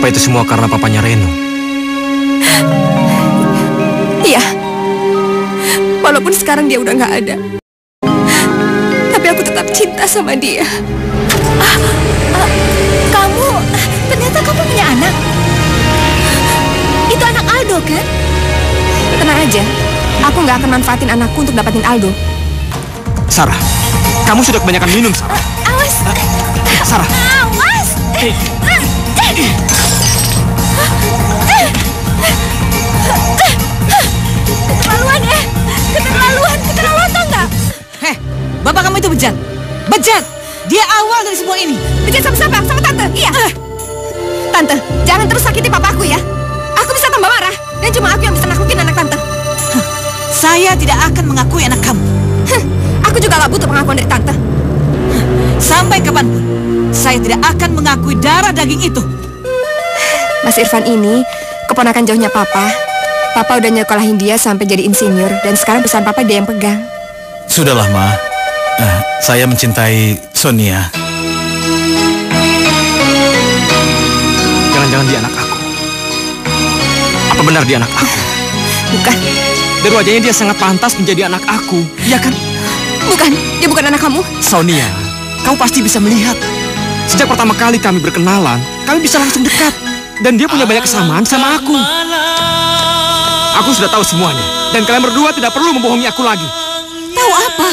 Apa itu semua karena papanya Reno? Iya. Walaupun sekarang dia udah nggak ada, tapi aku tetap cinta sama dia. Ternyata kamu punya anak. Itu anak Aldo kan? Tenang aja, aku nggak akan manfaatin anakku untuk dapatin Aldo. Sarah, kamu sudah kebanyakan minum, Sarah. Awas. Sarah. Awas. Keterlaluan tau nggak? Heh, bapak kamu itu bejat. Bejat. Dia awal dari semua ini. Bejat sama siapa? Sama tante? Iya. Tante, jangan terus sakiti papaku ya. Aku bisa tambah marah, dan cuma aku yang bisa naklukin anak tante. Saya tidak akan mengakui anak kamu. Aku juga gak butuh pengakuan dari tante. Sampai kapanpun, saya tidak akan mengakui darah daging itu. Mas Irfan ini keponakan jauhnya papa. Papa udah nyekolahin dia sampai jadi insinyur, dan sekarang perusahaan papa dia yang pegang. Sudahlah, Ma. Saya mencintai Sonia. Jangan-jangan dia anak aku. Apa benar dia anak aku? Bukan. Dari wajahnya dia sangat pantas menjadi anak aku, iya kan? Bukan, dia bukan anak kamu. Sonia, kamu pasti bisa melihat. Sejak pertama kali kami berkenalan, kami bisa langsung dekat. Dan dia punya banyak kesamaan sama aku. Aku sudah tahu semuanya. Dan kalian berdua tidak perlu membohongi aku lagi. Tahu apa?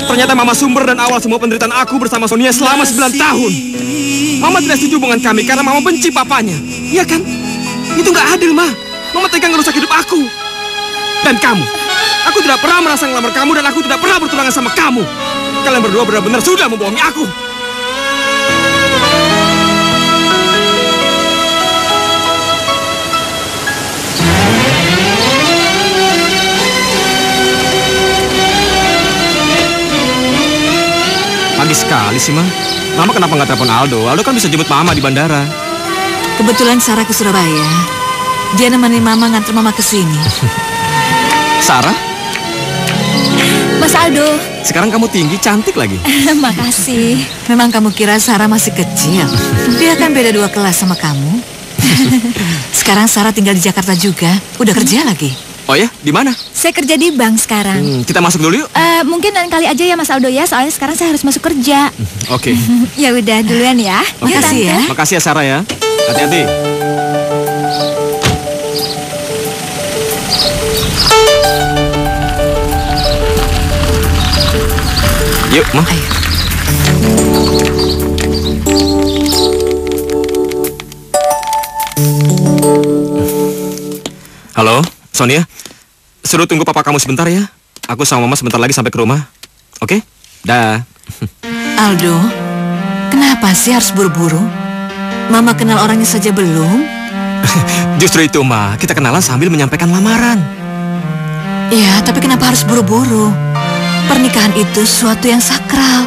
Ternyata Mama sumber dan awal semua penderitaan aku bersama Sonia selama 9 tahun. Mama tidak setuju hubungan kami karena Mama benci papanya. Iya kan? Itu nggak adil, Ma. Mama tega ngerusak hidup aku. Dan kamu. Aku tidak pernah merasa ngelamar kamu dan aku tidak pernah bertunangan sama kamu. Kalian berdua benar-benar sudah membohongi aku. Pagi sekali sih, Ma. Mama kenapa nggak telepon Aldo? Aldo kan bisa jemput Mama di bandara. Kebetulan Sarah ke Surabaya. Dia nemenin Mama nganter Mama ke sini. Sarah? Mas Aldo. Sekarang kamu tinggi, cantik lagi. Makasih. Memang kamu kira Sarah masih kecil? Dia kan beda 2 kelas sama kamu. Sekarang Sarah tinggal di Jakarta juga. Udah kerja lagi. Oh ya? Di mana? Saya kerja di bank sekarang. Kita masuk dulu yuk. Mungkin lain kali aja ya Mas Aldo ya, soalnya sekarang saya harus masuk kerja. Oke. Ya udah duluan ya. Makasih ya. Makasih ya Sarah ya. Hati-hati. Yuk, Ma. Ayo. Halo, Sonia. Suruh tunggu papa kamu sebentar ya. Aku sama Mama sebentar lagi sampai ke rumah. Oke? Dah. Aldo, kenapa sih harus buru-buru? Mama kenal orangnya saja belum? Justru itu, Ma. Kita kenalan sambil menyampaikan lamaran. Iya, tapi kenapa harus buru-buru? Pernikahan itu sesuatu yang sakral.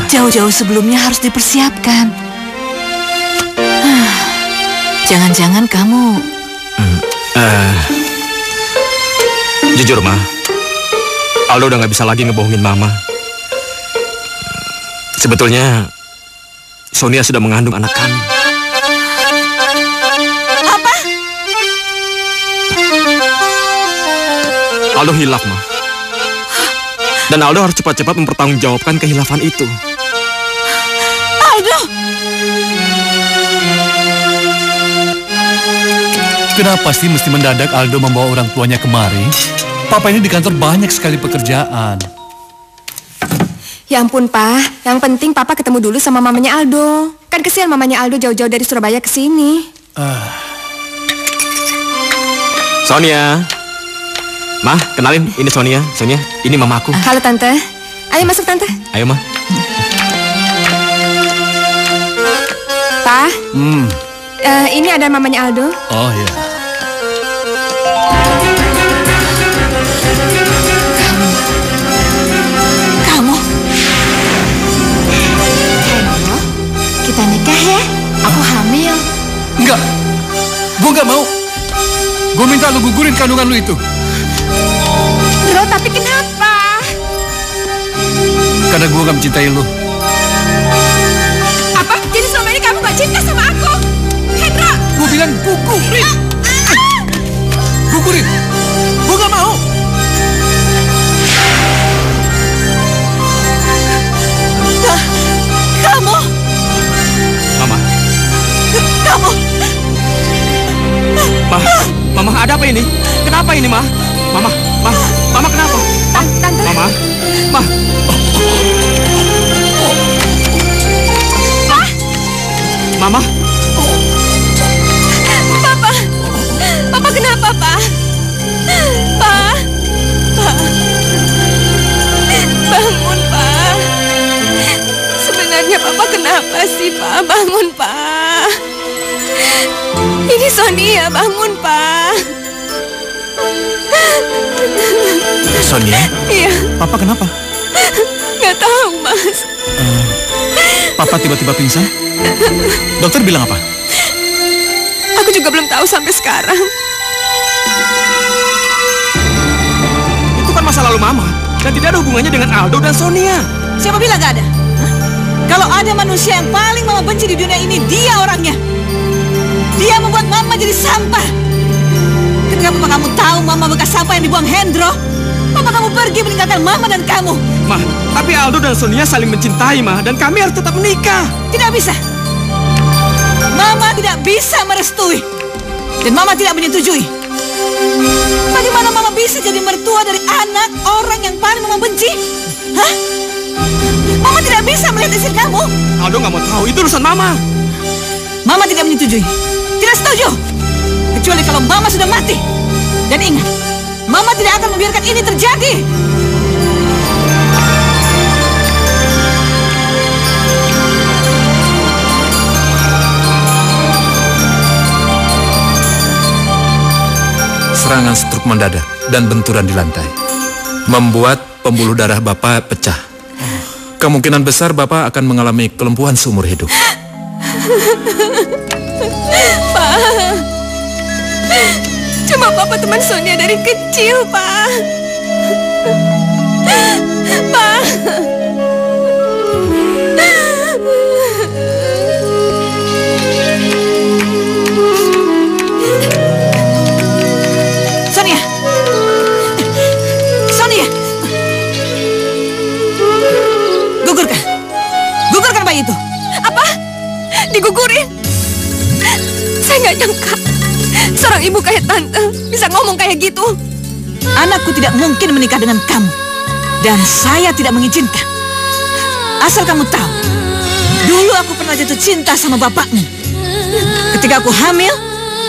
Jauh-jauh sebelumnya harus dipersiapkan. Jangan-jangan kamu... Jujur, Ma. Aldo udah gak bisa lagi ngebohongin Mama. Sebetulnya, Sonia sudah mengandung anak kami. Apa? Aldo hilaf, Ma. Dan Aldo harus cepat-cepat mempertanggungjawabkan kehilafan itu. Aldo! Kenapa sih mesti mendadak Aldo membawa orang tuanya kemari? Papa ini di kantor banyak sekali pekerjaan. Ya ampun, Pak. Yang penting Papa ketemu dulu sama mamanya Aldo. Kan kesian mamanya Aldo jauh-jauh dari Surabaya ke sini. Sonia. Ma, kenalin. Ini Sonia. Sonia, ini mamaku. Halo, Tante. Ayo masuk, Tante. Ayo, Ma. Pak. Ini ada mamanya Aldo. Oh ya. Kamu? Reno, kita nikah ya. Aku hamil. Enggak. Gue nggak mau. Gue minta lu gugurin kandungan lu itu. Bro, tapi kenapa? Karena gue nggak mencintai lu. Apa? Jadi selama ini kamu gak cinta sama aku? bilang gugurin. Gugurin. Gue gak mau. Kamu. Mama. Kamu. Mama, ada apa ini? Kenapa ini, Ma? Mama kenapa? Tante. Mama. Mama. Papa kenapa, Pak? Pak. Bangun, Pak. Sebenarnya Papa kenapa sih, Pak? Bangun, Pak. Ini Sonia, bangun, Pak. Sonia? Iya, Papa kenapa? nggak tahu, Mas. Papa tiba-tiba pingsan? Dokter bilang apa? Aku juga belum tahu sampai sekarang. Itu kan masa lalu Mama. Dan tidak ada hubungannya dengan Aldo dan Sonia. Siapa bilang gak ada? Hah? Kalau ada manusia yang paling Mama benci di dunia ini, dia orangnya. Dia membuat Mama jadi sampah. Ketika Papa kamu tahu Mama bekas sampah yang dibuang Hendro, Papa kamu pergi meninggalkan Mama dan kamu. Ma, tapi Aldo dan Sonia saling mencintai, Ma. Dan kami harus tetap menikah. Tidak bisa. Mama tidak bisa merestui. Dan Mama tidak menyetujui. Bagaimana Mama bisa jadi mertua dari anak orang yang paling Mama benci? Hah? Mama tidak bisa melihat istri kamu. Aldo nggak mau tahu, itu urusan Mama. Mama tidak menyetujui. Tidak setuju. Kecuali kalau Mama sudah mati. Dan ingat, Mama tidak akan membiarkan ini terjadi. Serangan stroke mendadak dan benturan di lantai membuat pembuluh darah Bapak pecah. Kemungkinan besar Bapak akan mengalami kelumpuhan seumur hidup. Pak, cuma Papa teman Sonia dari kecil, Pak. Pak. Sonia. Sonia. Gugurkan. Gugurkan bayi itu. Apa? Digugurin? Saya nggak nyangka seorang ibu kayak Tante bisa ngomong kayak gitu. Anakku tidak mungkin menikah dengan kamu. Dan saya tidak mengizinkan. Asal kamu tahu, dulu aku pernah jatuh cinta sama bapakmu. Ketika aku hamil,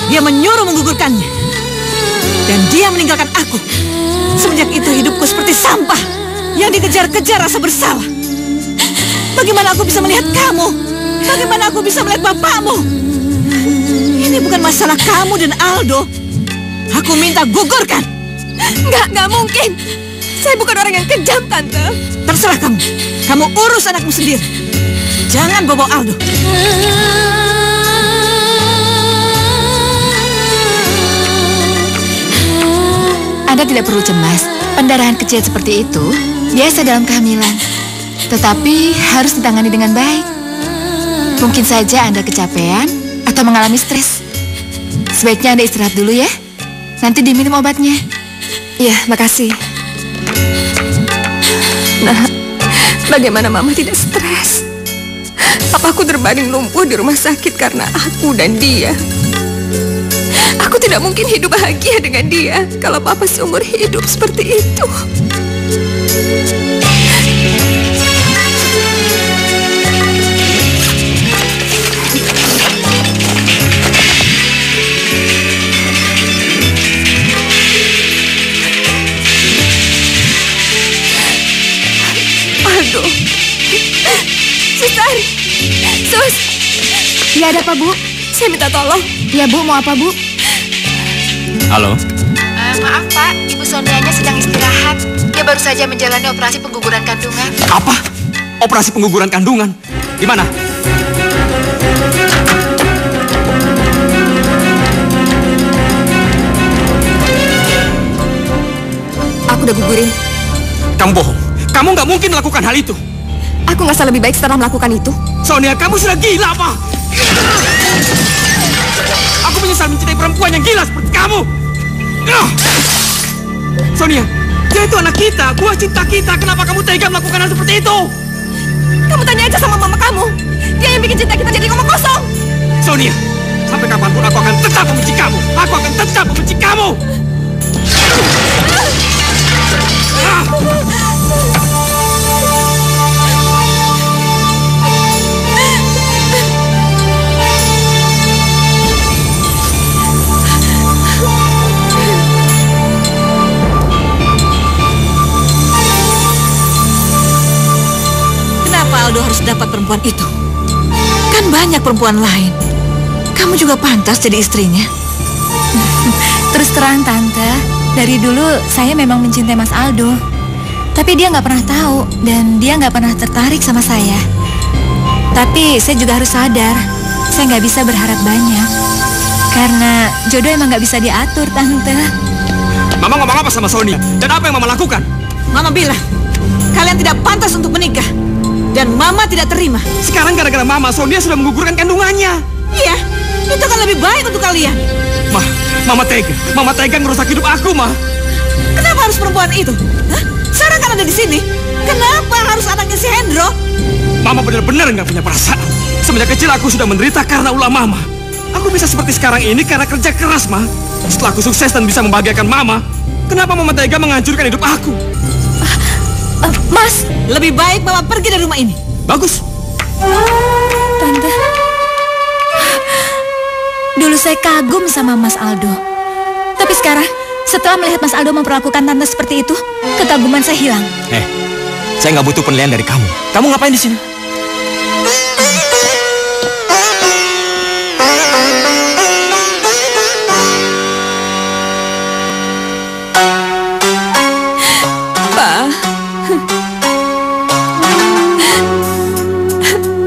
dia menyuruh menggugurkannya. Dan dia meninggalkan aku. Semenjak itu hidupku seperti sampah yang dikejar-kejar rasa bersalah. Bagaimana aku bisa melihat kamu? Bagaimana aku bisa melihat bapakmu? Ini bukan masalah kamu dan Aldo. Aku minta gugurkan. Nggak mungkin. Saya bukan orang yang kejam, Tante. Terserah kamu. Kamu urus anakmu sendiri. Jangan bawa Aldo. Anda tidak perlu cemas. Pendarahan kecil seperti itu biasa dalam kehamilan. Tetapi harus ditangani dengan baik. Mungkin saja Anda kecapean atau mengalami stres. Sebaiknya Anda istirahat dulu ya. Nanti diminum obatnya. Iya, makasih. Nah, bagaimana Mama tidak stres? Papaku terbaring lumpuh di rumah sakit karena aku dan dia. Aku tidak mungkin hidup bahagia dengan dia kalau Papa seumur hidup seperti itu. Aduh. Suster. Sus. Ya, ada apa, Bu? Saya minta tolong. Ya, Bu, mau apa, Bu? Halo? Maaf, Pak. Ibu Sonianya sedang istirahat. Dia baru saja menjalani operasi pengguguran kandungan. Apa? Operasi pengguguran kandungan? Di mana? Aku udah gugurin. Kamu bohong. Kamu nggak mungkin melakukan hal itu. Aku ngerasa lebih baik setelah melakukan itu. Sonia, kamu sudah gila apa? Aku menyesal mencintai perempuan yang gila seperti kamu. Sonia, dia itu anak kita, buah cinta kita. Kenapa kamu tega melakukan hal seperti itu? Kamu tanya aja sama mama kamu. Dia yang bikin cinta kita jadi ngomong kosong. Sonia, sampai kapanpun aku akan tetap membenci kamu. Aku akan tetap membenci kamu. Kenapa Aldo harus dapat perempuan itu? Kan banyak perempuan lain. Kamu juga pantas jadi istrinya. Terus terang Tante, dari dulu saya memang mencintai Mas Aldo. Tapi dia nggak pernah tahu dan dia nggak pernah tertarik sama saya. Tapi saya juga harus sadar, saya nggak bisa berharap banyak. Karena jodoh emang nggak bisa diatur, Tante. Mama ngomong apa sama Sonia? Dan apa yang Mama lakukan? Mama bilang, kalian tidak pantas untuk menikah. Dan Mama tidak terima. Sekarang gara-gara Mama, Sonia sudah menggugurkan kandungannya. Iya, itu kan lebih baik untuk kalian. Mama tega ngerusak hidup aku, Ma. Kenapa harus perempuan itu? Hah? Sarah kan ada di sini. Kenapa harus anaknya si Hendro? Mama benar-benar nggak punya perasaan. Semenjak kecil aku sudah menderita karena ulah Mama. Aku bisa seperti sekarang ini karena kerja keras, Ma. Setelah aku sukses dan bisa membahagiakan Mama, kenapa Mama tega menghancurkan hidup aku? Mas, lebih baik Mama pergi dari rumah ini. Bagus. Tante, dulu saya kagum sama Mas Aldo. Tapi sekarang, setelah melihat Mas Aldo memperlakukan Tante seperti itu, kekaguman saya hilang. Saya nggak butuh penilaian dari kamu. Kamu ngapain di sini? Pa,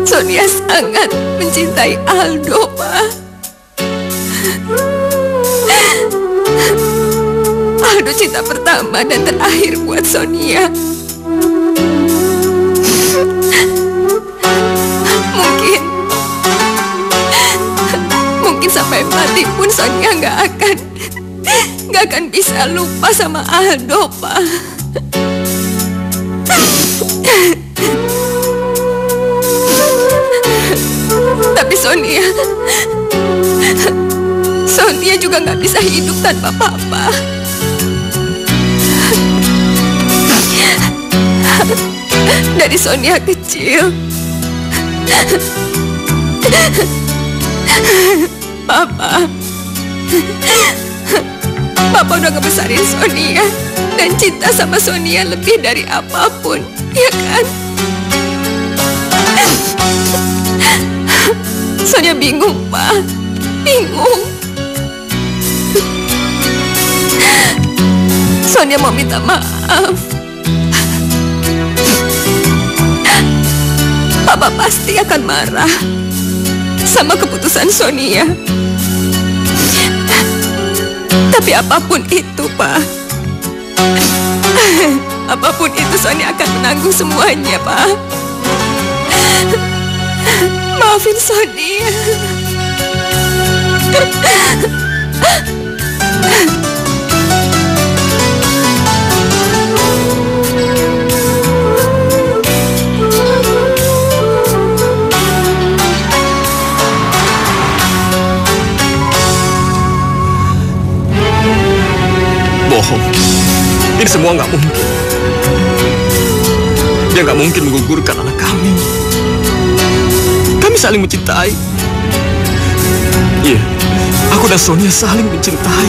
Sonia sangat mencintai Aldo, Pa. Aldo cinta pertama dan terakhir buat Sonia. Mungkin sampai mati pun Sonia nggak akan bisa lupa sama Aldo, Pa. Tapi Sonia juga nggak bisa hidup tanpa Papa. Dari Sonia kecil, Papa udah ngebesarin Sonia dan cinta sama Sonia lebih dari apapun, ya kan? Sonia bingung, Pak. Bingung. Sonia mau minta maaf. Papa pasti akan marah sama keputusan Sonia. Tapi apapun itu, Pak. Apapun itu, Sonia akan menanggung semuanya, Pak. Maafin Sonia. Bohong. Ini semua nggak mungkin. Dia nggak mungkin menggugurkan anak kami. Kami saling mencintai. Iya, aku dan Sonia saling mencintai.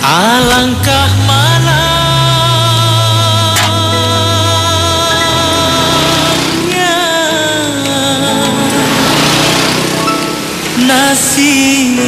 Alangkah malangnya nasib.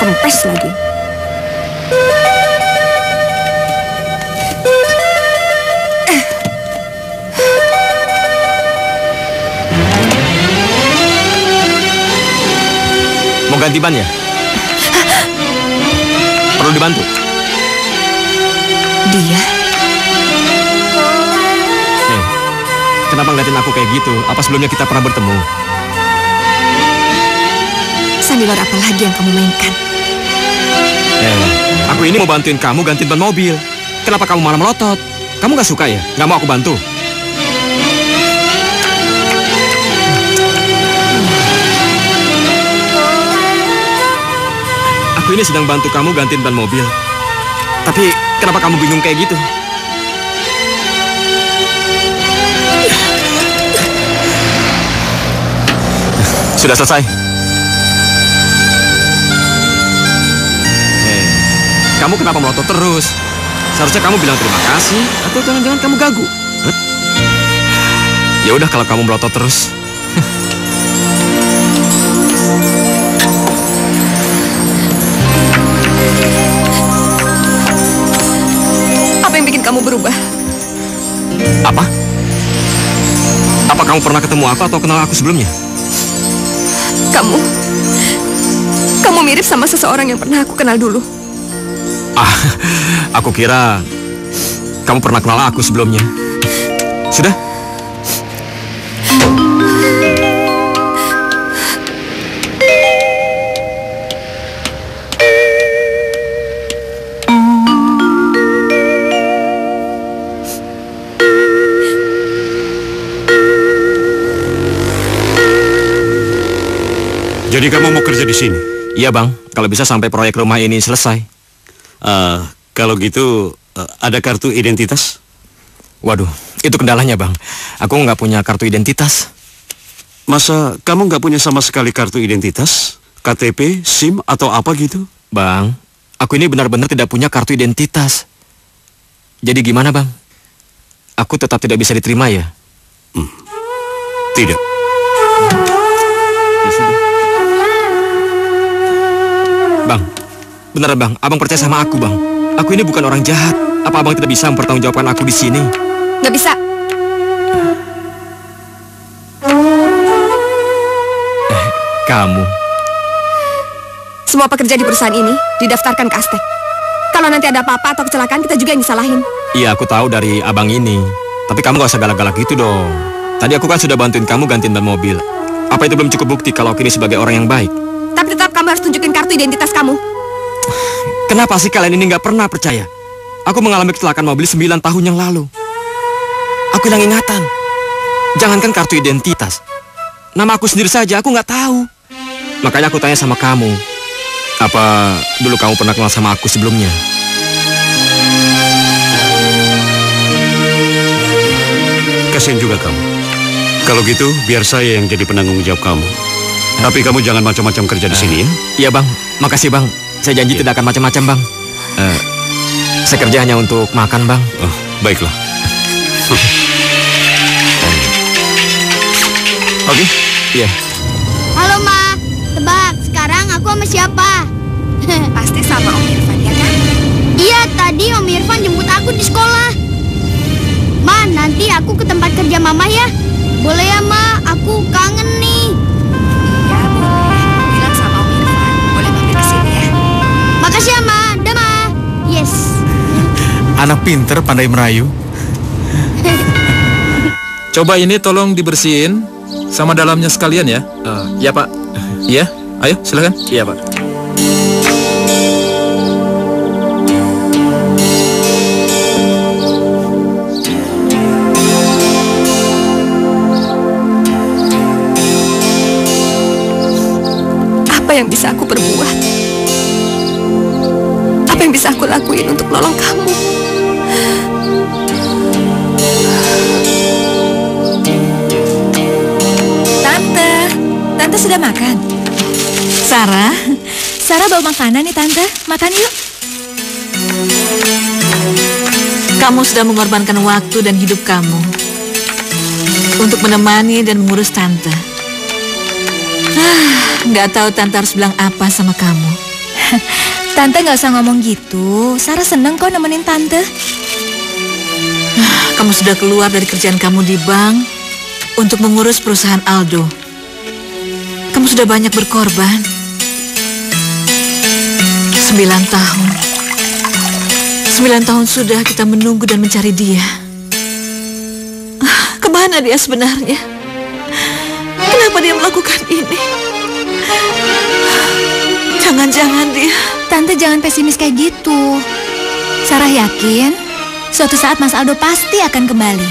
Kempes lagi. Mau ganti ban ya? Perlu dibantu? Dia? Kenapa ngeliatin aku kayak gitu? Apa sebelumnya kita pernah bertemu? Sandiwara apa lagi yang kamu mainkan? Aku ini mau bantuin kamu gantiin ban mobil. Kenapa kamu malah melotot? Kamu gak suka ya? Gak mau aku bantu? Aku ini sedang bantu kamu gantiin ban mobil. Tapi kenapa kamu bingung kayak gitu? Sudah selesai. Kamu kenapa melotot terus? Seharusnya kamu bilang terima kasih, atau jangan-jangan kamu gagu. Ya udah kalau kamu melotot terus. Apa yang bikin kamu berubah? Apa? Apa kamu pernah ketemu aku atau kenal aku sebelumnya? Kamu mirip sama seseorang yang pernah aku kenal dulu. Aku kira kamu pernah kenal aku sebelumnya. Sudah? Jadi kamu mau kerja di sini? Iya bang, kalau bisa sampai proyek rumah ini selesai. Kalau gitu, ada kartu identitas? Waduh, itu kendalanya bang. Aku nggak punya kartu identitas. Masa kamu nggak punya sama sekali kartu identitas? KTP, SIM, atau apa gitu? Bang, aku ini benar-benar tidak punya kartu identitas. Jadi gimana bang? Aku tetap tidak bisa diterima ya? Tidak. Ya sudah. Bang, benar bang, abang percaya sama aku bang. Aku ini bukan orang jahat. Apa abang tidak bisa mempertanggungjawabkan aku di sini? Nggak bisa. Kamu. Semua pekerja di perusahaan ini didaftarkan ke Aztec. Kalau nanti ada apa-apa atau kecelakaan, kita juga yang disalahin. Iya, aku tahu dari abang ini. Tapi kamu gak usah galak-galak gitu dong. Tadi aku kan sudah bantuin kamu gantiin ban mobil. Apa itu belum cukup bukti kalau aku ini sebagai orang yang baik? Tapi tetap kamu harus tunjukin kartu identitas kamu. Kenapa sih kalian ini nggak pernah percaya? Aku mengalami kecelakaan mobil 9 tahun yang lalu. Aku hilang ingatan. Jangankan kartu identitas. Nama aku sendiri saja aku nggak tahu. Makanya aku tanya sama kamu. Apa dulu kamu pernah kenal sama aku sebelumnya? Kasian juga kamu. Kalau gitu, biar saya yang jadi penanggung jawab kamu. Tapi kamu jangan macam-macam kerja di sini ya. Iya bang, makasih bang. Saya janji tidak akan macam-macam bang. Saya kerja hanya untuk makan bang. Oh, baiklah. Oke, iya. Halo Ma, tebak sekarang aku sama siapa? Pasti sama Om Irfan, ya kan? Iya, tadi Om Irfan jemput aku di sekolah. Ma, nanti aku ke tempat kerja Mama ya. Boleh ya Ma, aku kangen nih. Ya boleh. Bilang sama Om Irfan, boleh mampir ke sini ya. Makasih ya Ma, dah Ma. Yes. Anak pinter pandai merayu. Coba ini tolong dibersihin sama dalamnya sekalian ya. Iya pak. Iya, ayo silakan. Iya pak. Apa yang bisa aku perbuat? Apa yang bisa aku lakuin untuk menolong kamu? Tante sudah makan? Sarah bawa makanan nih Tante. Makan yuk. Kamu sudah mengorbankan waktu dan hidup kamu untuk menemani dan mengurus Tante. Nggak tahu Tante harus bilang apa sama kamu. Tante nggak usah ngomong gitu. Sarah seneng kok nemenin Tante. Kamu sudah keluar dari kerjaan kamu di bank untuk mengurus perusahaan Aldo. Kamu sudah banyak berkorban. 9 tahun. 9 tahun sudah kita menunggu dan mencari dia. Kemana dia sebenarnya? Kenapa dia melakukan ini? Jangan-jangan dia... Tante jangan pesimis kayak gitu. Sarah yakin suatu saat Mas Aldo pasti akan kembali.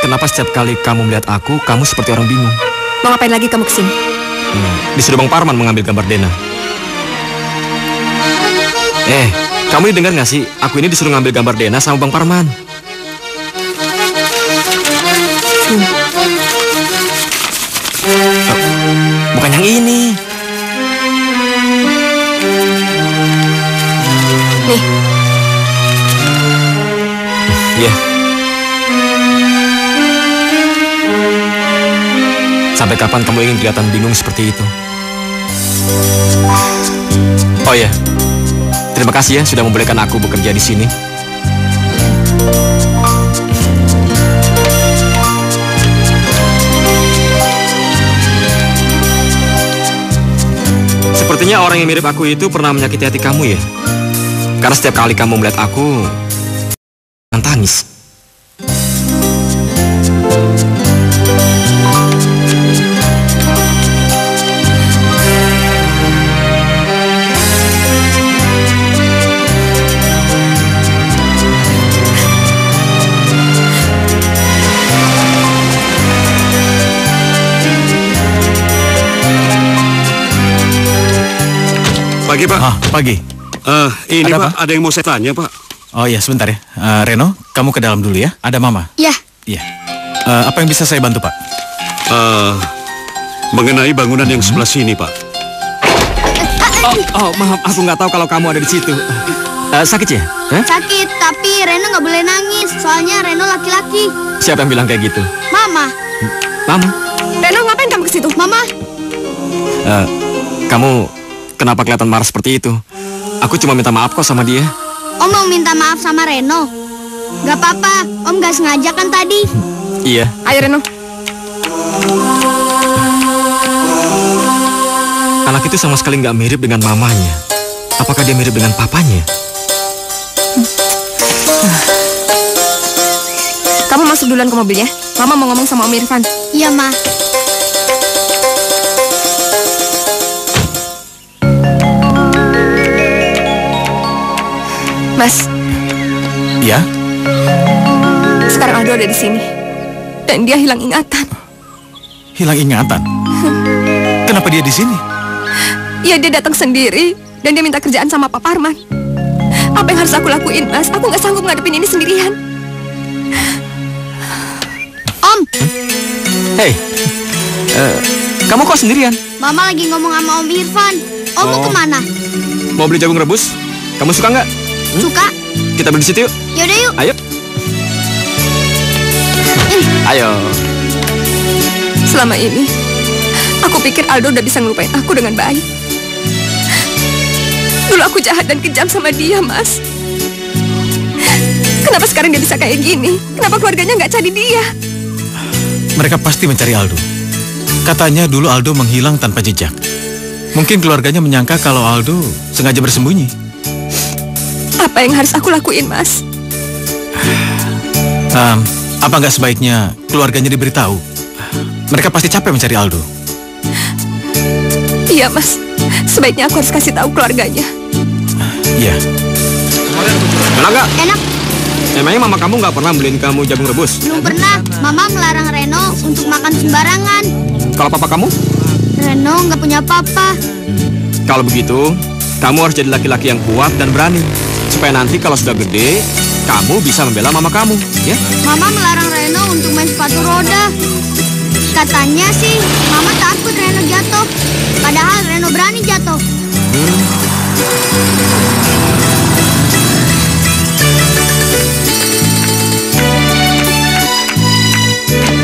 Kenapa setiap kali kamu melihat aku, kamu seperti orang bingung? Mau ngapain lagi kamu kesini? Disuruh Bang Parman mengambil gambar Dena. Kamu ini dengar nggak sih? Aku ini disuruh ngambil gambar Dena sama Bang Parman. Bukan yang ini. Nih. Iya. Sampai kapan kamu ingin kelihatan bingung seperti itu? Oh ya, terima kasih ya sudah membolehkan aku bekerja di sini. Sepertinya orang yang mirip aku itu pernah menyakiti hati kamu ya? Karena setiap kali kamu melihat aku, akan tangis. Pagi, Pak. Pagi. Ini Ada Pak, apa? ada yang mau saya tanya, Pak. Oh iya, sebentar ya. Reno, kamu ke dalam dulu ya. Ada Mama. Ya. Iya. Apa yang bisa saya bantu, Pak? Mengenai bangunan yang sebelah sini, Pak. Maaf, aku nggak tahu kalau kamu ada di situ. Sakit ya? Sakit, tapi Reno nggak boleh nangis. Soalnya Reno laki-laki. Siapa yang bilang kayak gitu? Mama. Mama? Reno, ngapain kamu ke situ? Mama. Kamu kenapa kelihatan marah seperti itu? Aku cuma minta maaf kok sama dia. Om mau minta maaf sama Reno. Gak apa-apa, Om gak sengaja kan tadi. Iya. Ayo Reno. Anak itu sama sekali nggak mirip dengan mamanya. Apakah dia mirip dengan papanya? Kamu masuk duluan ke mobil ya. Mama mau ngomong sama Om Irfan. Iya, Ma. Mas. Ya? Sekarang Aldo ada di sini. Dan dia hilang ingatan. Hilang ingatan? Kenapa dia di sini? Ya, dia datang sendiri. Dan dia minta kerjaan sama Pak Parman. Apa yang harus aku lakuin, Mas? Aku nggak sanggup ngadepin ini sendirian. Om. Hei. Kamu kok sendirian? Mama lagi ngomong sama Om Irfan. Om mau kemana? Mau beli jagung rebus? Kamu suka nggak? Suka. Kita beli di situ yuk. Yaudah yuk. Ayo. Ayo. Selama ini, aku pikir Aldo udah bisa ngelupain aku dengan baik. Dulu aku jahat dan kejam sama dia, Mas. Kenapa sekarang dia bisa kayak gini? Kenapa keluarganya nggak cari dia? Mereka pasti mencari Aldo. Katanya dulu Aldo menghilang tanpa jejak. Mungkin keluarganya menyangka kalau Aldo sengaja bersembunyi. Apa yang harus aku lakuin, Mas? Apa nggak sebaiknya keluarganya diberitahu? Mereka pasti capek mencari Aldo. Iya, Mas. Sebaiknya aku harus kasih tahu keluarganya. Iya. Enak nggak? Enak. Emangnya mama kamu nggak pernah beliin kamu jagung rebus? Belum pernah. Mama melarang Reno untuk makan sembarangan. Kalau papa kamu? Reno nggak punya papa. Kalau begitu, kamu harus jadi laki-laki yang kuat dan berani. Supaya nanti kalau sudah gede, kamu bisa membela mama kamu, ya? Mama melarang Reno untuk main sepatu roda. Katanya sih, Mama takut Reno jatuh. Padahal Reno berani jatuh.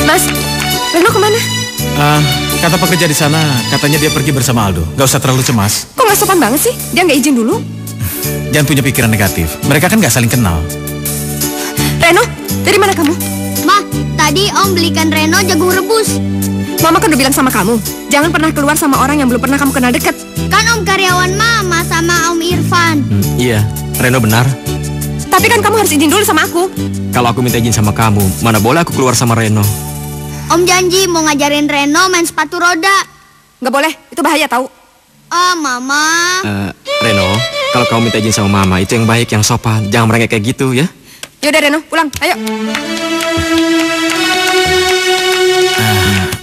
Mas, Reno kemana? Kata pekerja di sana, katanya dia pergi bersama Aldo. Gak usah terlalu cemas. Kok nggak sopan banget sih? Dia nggak izin dulu. Jangan punya pikiran negatif. Mereka kan gak saling kenal. Reno, dari mana kamu? Ma, tadi Om belikan Reno jagung rebus. Mama kan udah bilang sama kamu, jangan pernah keluar sama orang yang belum pernah kamu kenal deket. Kan Om karyawan Mama sama Om Irfan. Iya, Reno benar. Tapi kan kamu harus izin dulu sama aku. Kalau aku minta izin sama kamu, mana boleh aku keluar sama Reno? Om janji mau ngajarin Reno main sepatu roda. Nggak boleh, itu bahaya tahu. Oh, Mama. Reno, kalau kamu minta izin sama Mama, itu yang baik, yang sopan. Jangan merengek kayak gitu, ya? Yaudah Reno, pulang, ayo.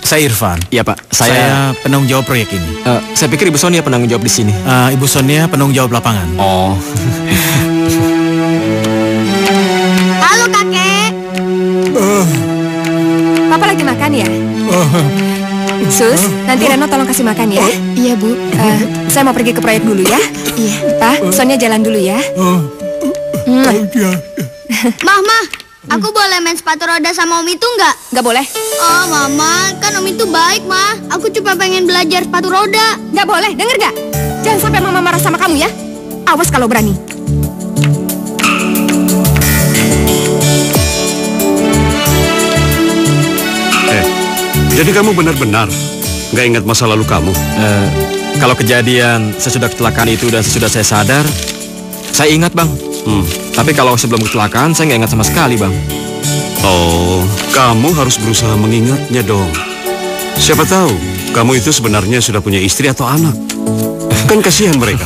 Saya Irfan. Iya Pak, saya penanggung jawab proyek ini. Saya pikir Ibu Sonia penanggung jawab di sini. Ibu Sonia penanggung jawab lapangan. Oh. Halo kakek. Papa lagi makan ya? Sus, nanti Reno tolong kasih makan ya. Iya, Bu. Saya mau pergi ke proyek dulu ya. Iya. Pak, Sonia jalan dulu ya. Mah, aku boleh main sepatu roda sama Om itu nggak? Nggak boleh. Oh, Mama, kan Om itu baik, Ma. Aku cuma pengen belajar sepatu roda. Nggak boleh, denger nggak? Jangan sampai Mama marah sama kamu ya. Awas kalau berani. Jadi kamu benar-benar nggak ingat masa lalu kamu? Kalau kejadian sesudah kecelakaan itu dan sesudah saya sadar, saya ingat, Bang. Tapi kalau sebelum kecelakaan, saya nggak ingat sama sekali, Bang. Oh, kamu harus berusaha mengingatnya dong. Siapa tahu, kamu itu sebenarnya sudah punya istri atau anak. Kan kasihan mereka.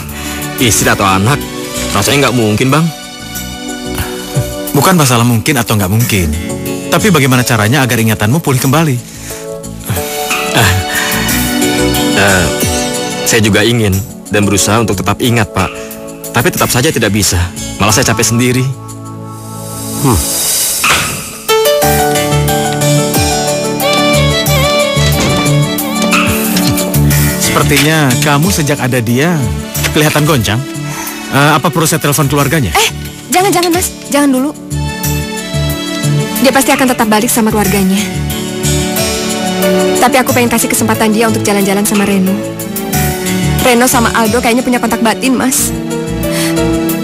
Istri atau anak? Rasanya nggak mungkin, Bang. Bukan masalah mungkin atau nggak mungkin. Tapi bagaimana caranya agar ingatanmu pulih kembali? Saya juga ingin dan berusaha untuk tetap ingat, Pak. Tapi tetap saja tidak bisa. Malah saya capek sendiri. Sepertinya kamu sejak ada dia kelihatan goncang. Apa perlu saya telepon keluarganya? Jangan Mas, jangan dulu. Dia pasti akan tetap balik sama keluarganya. Tapi aku pengen kasih kesempatan dia untuk jalan-jalan sama Reno. Reno sama Aldo kayaknya punya kontak batin, Mas.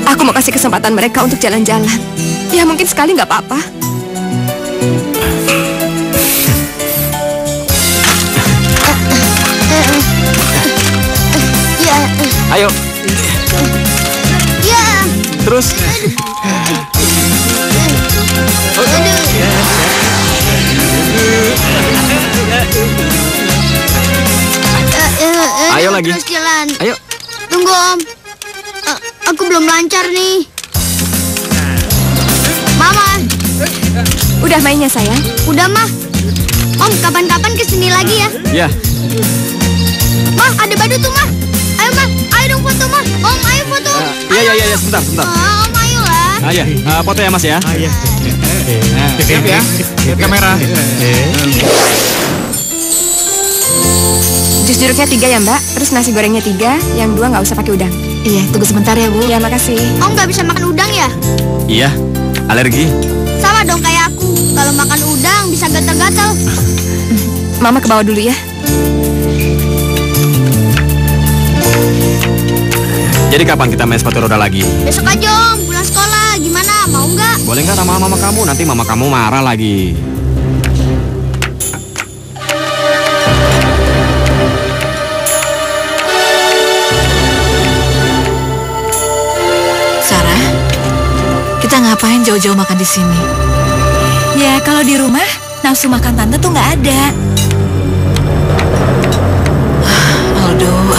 Aku mau kasih kesempatan mereka untuk jalan-jalan. Ya mungkin sekali nggak apa-apa. Ayo. Ya. Terus. Ayo lagi. Terus jalan. Ayo. Tunggu, Om. Aku belum lancar nih. Mama. Udah mainnya, sayang? Udah, Mah. Om, kapan-kapan kesini lagi ya. Ya. Mah, ada badut tuh, Mah. Ayo, Mah. Ayo dong foto, Mah. Om, ayo foto. Iya, sebentar. Om, ayo lah. Ayo, foto ya, Mas ya. Siap ya. Lihat kamera. Jus jeruknya 3 ya, Mbak. Terus nasi gorengnya 3, yang 2 nggak usah pakai udang. Iya, tunggu sebentar ya, Bu. Ya, makasih. Om nggak bisa makan udang ya? Iya, alergi. Sama dong kayak aku. Kalau makan udang bisa gatal-gatal. Mama ke bawah dulu ya. Jadi kapan kita main sepatu roda lagi? Besok aja, Om. Pulang sekolah. Gimana? Mau nggak? Boleh nggak sama mama kamu? Nanti mama kamu marah lagi. Sarah, kita ngapain jauh-jauh makan di sini? Ya, kalau di rumah nafsu makan tante tuh nggak ada. Aldo.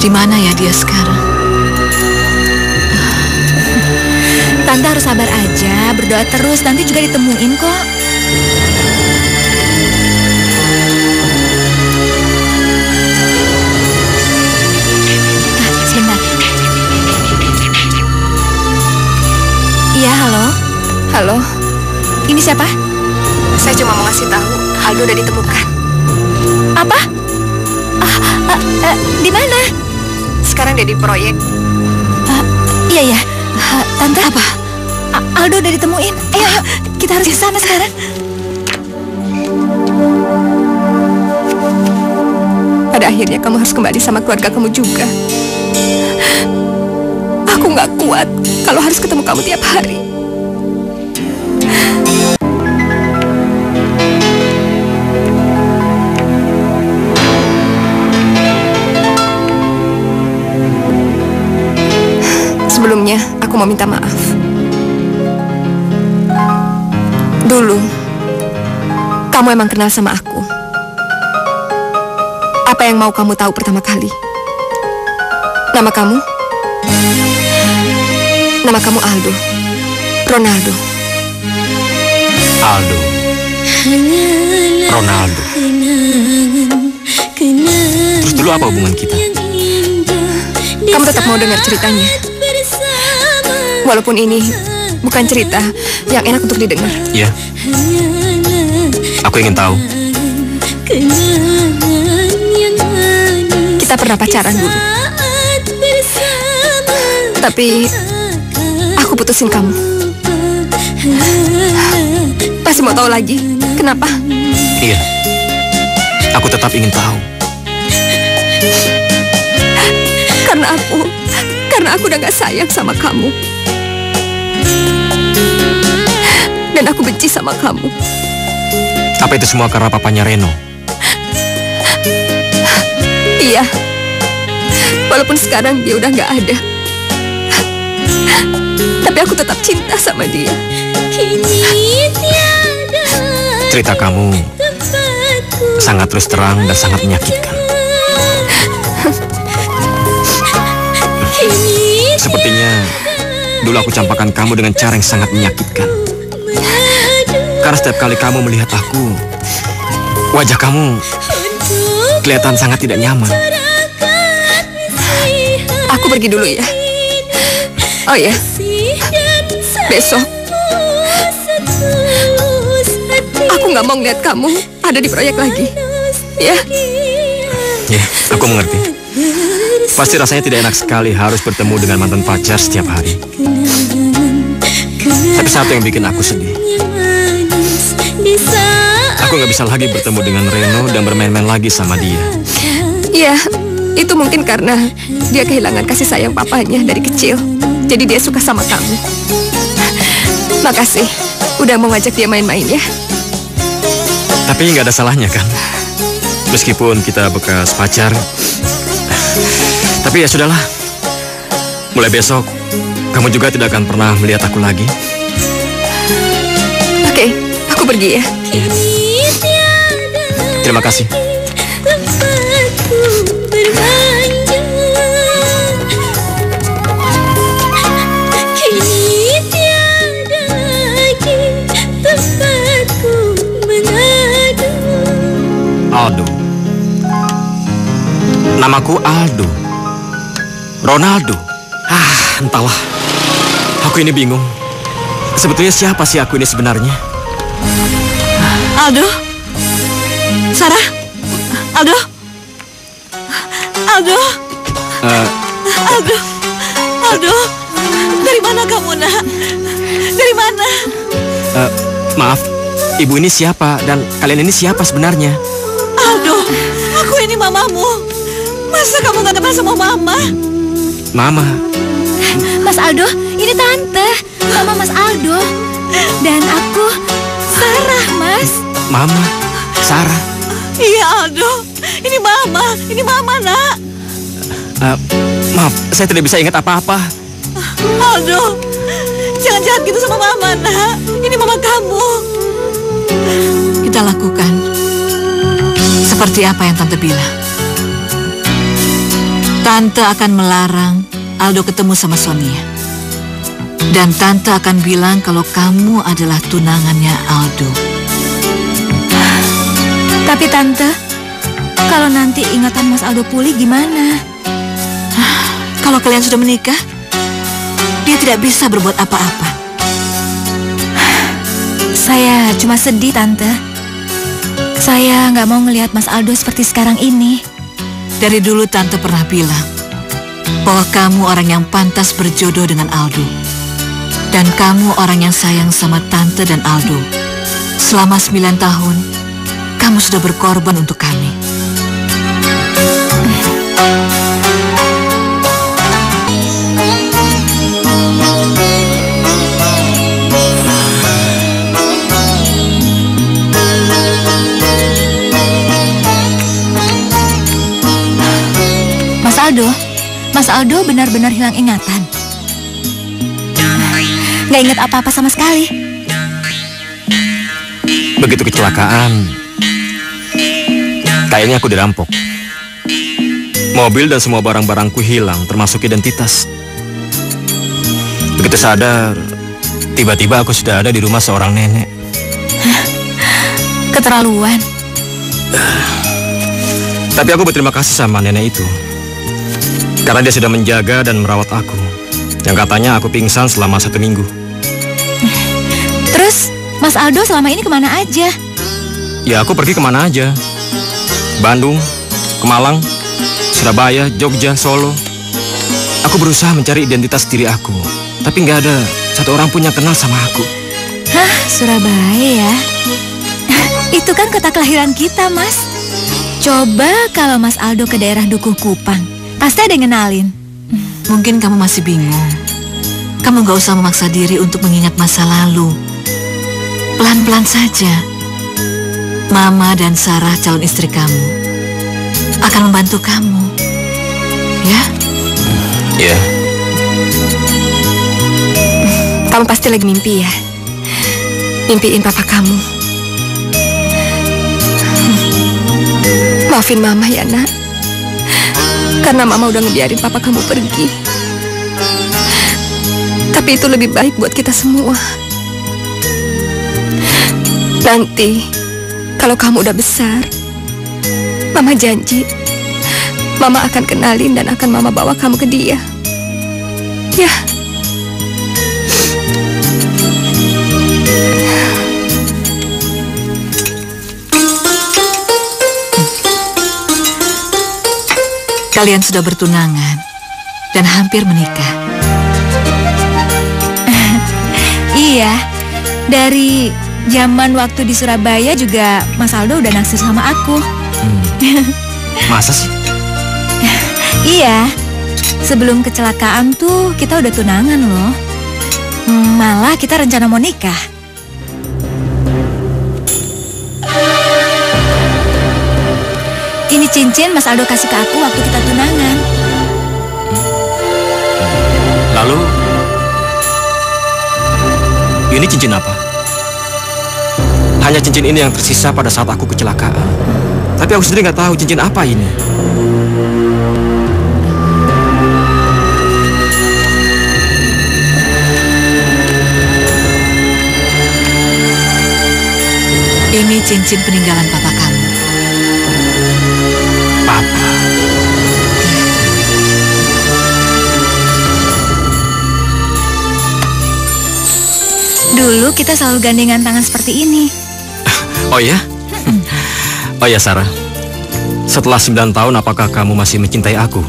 Di mana ya dia sekarang? Tante harus sabar aja, berdoa terus, nanti juga ditemuin kok. Sebentar. Iya, halo? Halo, Ini siapa? saya cuma mau ngasih tahu Aldo udah ditemukan. Apa? Di mana? Sekarang dia di proyek. Iya. Tante apa? Aldo udah ditemuin. Ayo, kita harus ke sana sekarang. Pada akhirnya kamu harus kembali sama keluarga kamu juga. Aku nggak kuat kalau harus ketemu kamu tiap hari. Sebelumnya, aku mau minta maaf. Dulu, kamu emang kenal sama aku. Apa yang mau kamu tahu pertama kali? Nama kamu? Nama kamu Aldo. Ronaldo. Aldo. Ronaldo. Terus dulu apa hubungan kita? Kamu tetap mau dengar ceritanya? Walaupun ini bukan cerita yang enak untuk didengar. Iya. Aku ingin tahu. Kita pernah pacaran dulu. Tapi aku putusin kamu. Masih mau tahu lagi? Kenapa? Iya. Aku tetap ingin tahu. Karena aku udah gak sayang sama kamu. Dan aku benci sama kamu. Apa itu semua karena papanya Reno? Iya. Walaupun sekarang dia udah gak ada. Tapi aku tetap cinta sama dia. Cerita kamu sangat terus terang dan sangat menyakitkan. Sepertinya dulu aku campakkan kamu dengan cara yang sangat menyakitkan. Karena setiap kali kamu melihat aku, wajah kamu kelihatan sangat tidak nyaman. Aku pergi dulu ya. Oh ya, besok aku nggak mau ngeliat kamu ada di proyek lagi. Ya? Ya, aku mengerti. Pasti rasanya tidak enak sekali harus bertemu dengan mantan pacar setiap hari. Tapi satu yang bikin aku sedih. Aku nggak bisa lagi bertemu dengan Reno dan bermain-main lagi sama dia. Iya, itu mungkin karena dia kehilangan kasih sayang papanya dari kecil. Jadi dia suka sama kamu. Makasih, udah mau ngajak dia main-main ya. Tapi nggak ada salahnya kan? Meskipun kita bekas pacar. Tapi ya sudahlah. Mulai besok, kamu juga tidak akan pernah melihat aku lagi. Oke, aku pergi ya. Terima kasih. Aldo. Namaku Aldo. Ronaldo. Entahlah. Aku ini bingung. Sebetulnya siapa sih aku ini sebenarnya? Aldo? Sarah? Aldo? Aldo? Aldo? Aldo? Dari mana kamu, nak? Dari mana? Maaf, ibu ini siapa dan kalian ini siapa sebenarnya? Aldo, aku ini mamamu. Masa kamu gak kenal sama mama? Mama. Mas Aldo, ini tante, mama Mas Aldo. Dan aku Sarah, Mas. Mama, Sarah. Iya, Aldo. Ini mama, nak. Maaf, saya tidak bisa ingat apa-apa. Aldo, jangan jahat gitu sama mama, nak. Ini mama kamu. Kita lakukan seperti apa yang tante bilang. Tante akan melarang Aldo ketemu sama Sonia. Dan Tante akan bilang kalau kamu adalah tunangannya Aldo. Tapi Tante, kalau nanti ingatan Mas Aldo pulih gimana? Kalau kalian sudah menikah, dia tidak bisa berbuat apa-apa. Saya cuma sedih, Tante. Saya nggak mau ngelihat Mas Aldo seperti sekarang ini. Dari dulu Tante pernah bilang bahwa kamu orang yang pantas berjodoh dengan Aldo. Dan kamu orang yang sayang sama Tante dan Aldo. Selama 9 tahun, kamu sudah berkorban untuk kami. Mas Aldo benar-benar hilang ingatan. Nggak ingat apa-apa sama sekali. Begitu kecelakaan, kayaknya aku dirampok. Mobil dan semua barang-barangku hilang, termasuk identitas. Begitu sadar, tiba-tiba aku sudah ada di rumah seorang nenek. Keterlaluan. Tapi aku berterima kasih sama nenek itu. Karena dia sudah menjaga dan merawat aku. Yang katanya aku pingsan selama 1 minggu. Terus, Mas Aldo selama ini kemana aja? Ya aku pergi kemana aja. Bandung, ke Malang, Surabaya, Jogja, Solo. Aku berusaha mencari identitas diri aku. Tapi nggak ada satu orang pun yang kenal sama aku. Hah, Surabaya ya? Itu kan kota kelahiran kita, Mas. Coba kalau Mas Aldo ke daerah Dukuh Kupang, pasti ada yang ngenalin. Mungkin kamu masih bingung. Kamu gak usah memaksa diri untuk mengingat masa lalu. Pelan-pelan saja. Mama dan Sarah, calon istri kamu, akan membantu kamu. Ya? Ya. Kamu pasti lagi mimpi ya? Mimpiin papa kamu. Maafin Mama ya, Nak. Karena Mama udah ngebiarin papa kamu pergi. Tapi itu lebih baik buat kita semua. Nanti, kalau kamu udah besar, Mama janji, Mama akan kenalin dan akan Mama bawa kamu ke dia. Ya. Kalian sudah bertunangan dan hampir menikah. Iya, dari zaman waktu di Surabaya juga Mas Aldo udah naksir sama aku. Masa sih? Iya, sebelum kecelakaan tuh kita udah tunangan loh. Malah kita rencana mau nikah. Ini cincin Mas Aldo kasih ke aku waktu kita tunangan. Lalu, ini cincin apa? Hanya cincin ini yang tersisa pada saat aku kecelakaan. Tapi aku sendiri nggak tahu cincin apa ini. Ini cincin peninggalan papa kamu. Papa. Dulu kita selalu gandengan tangan seperti ini. Oh ya? Oh ya Sarah, setelah 9 tahun apakah kamu masih mencintai aku?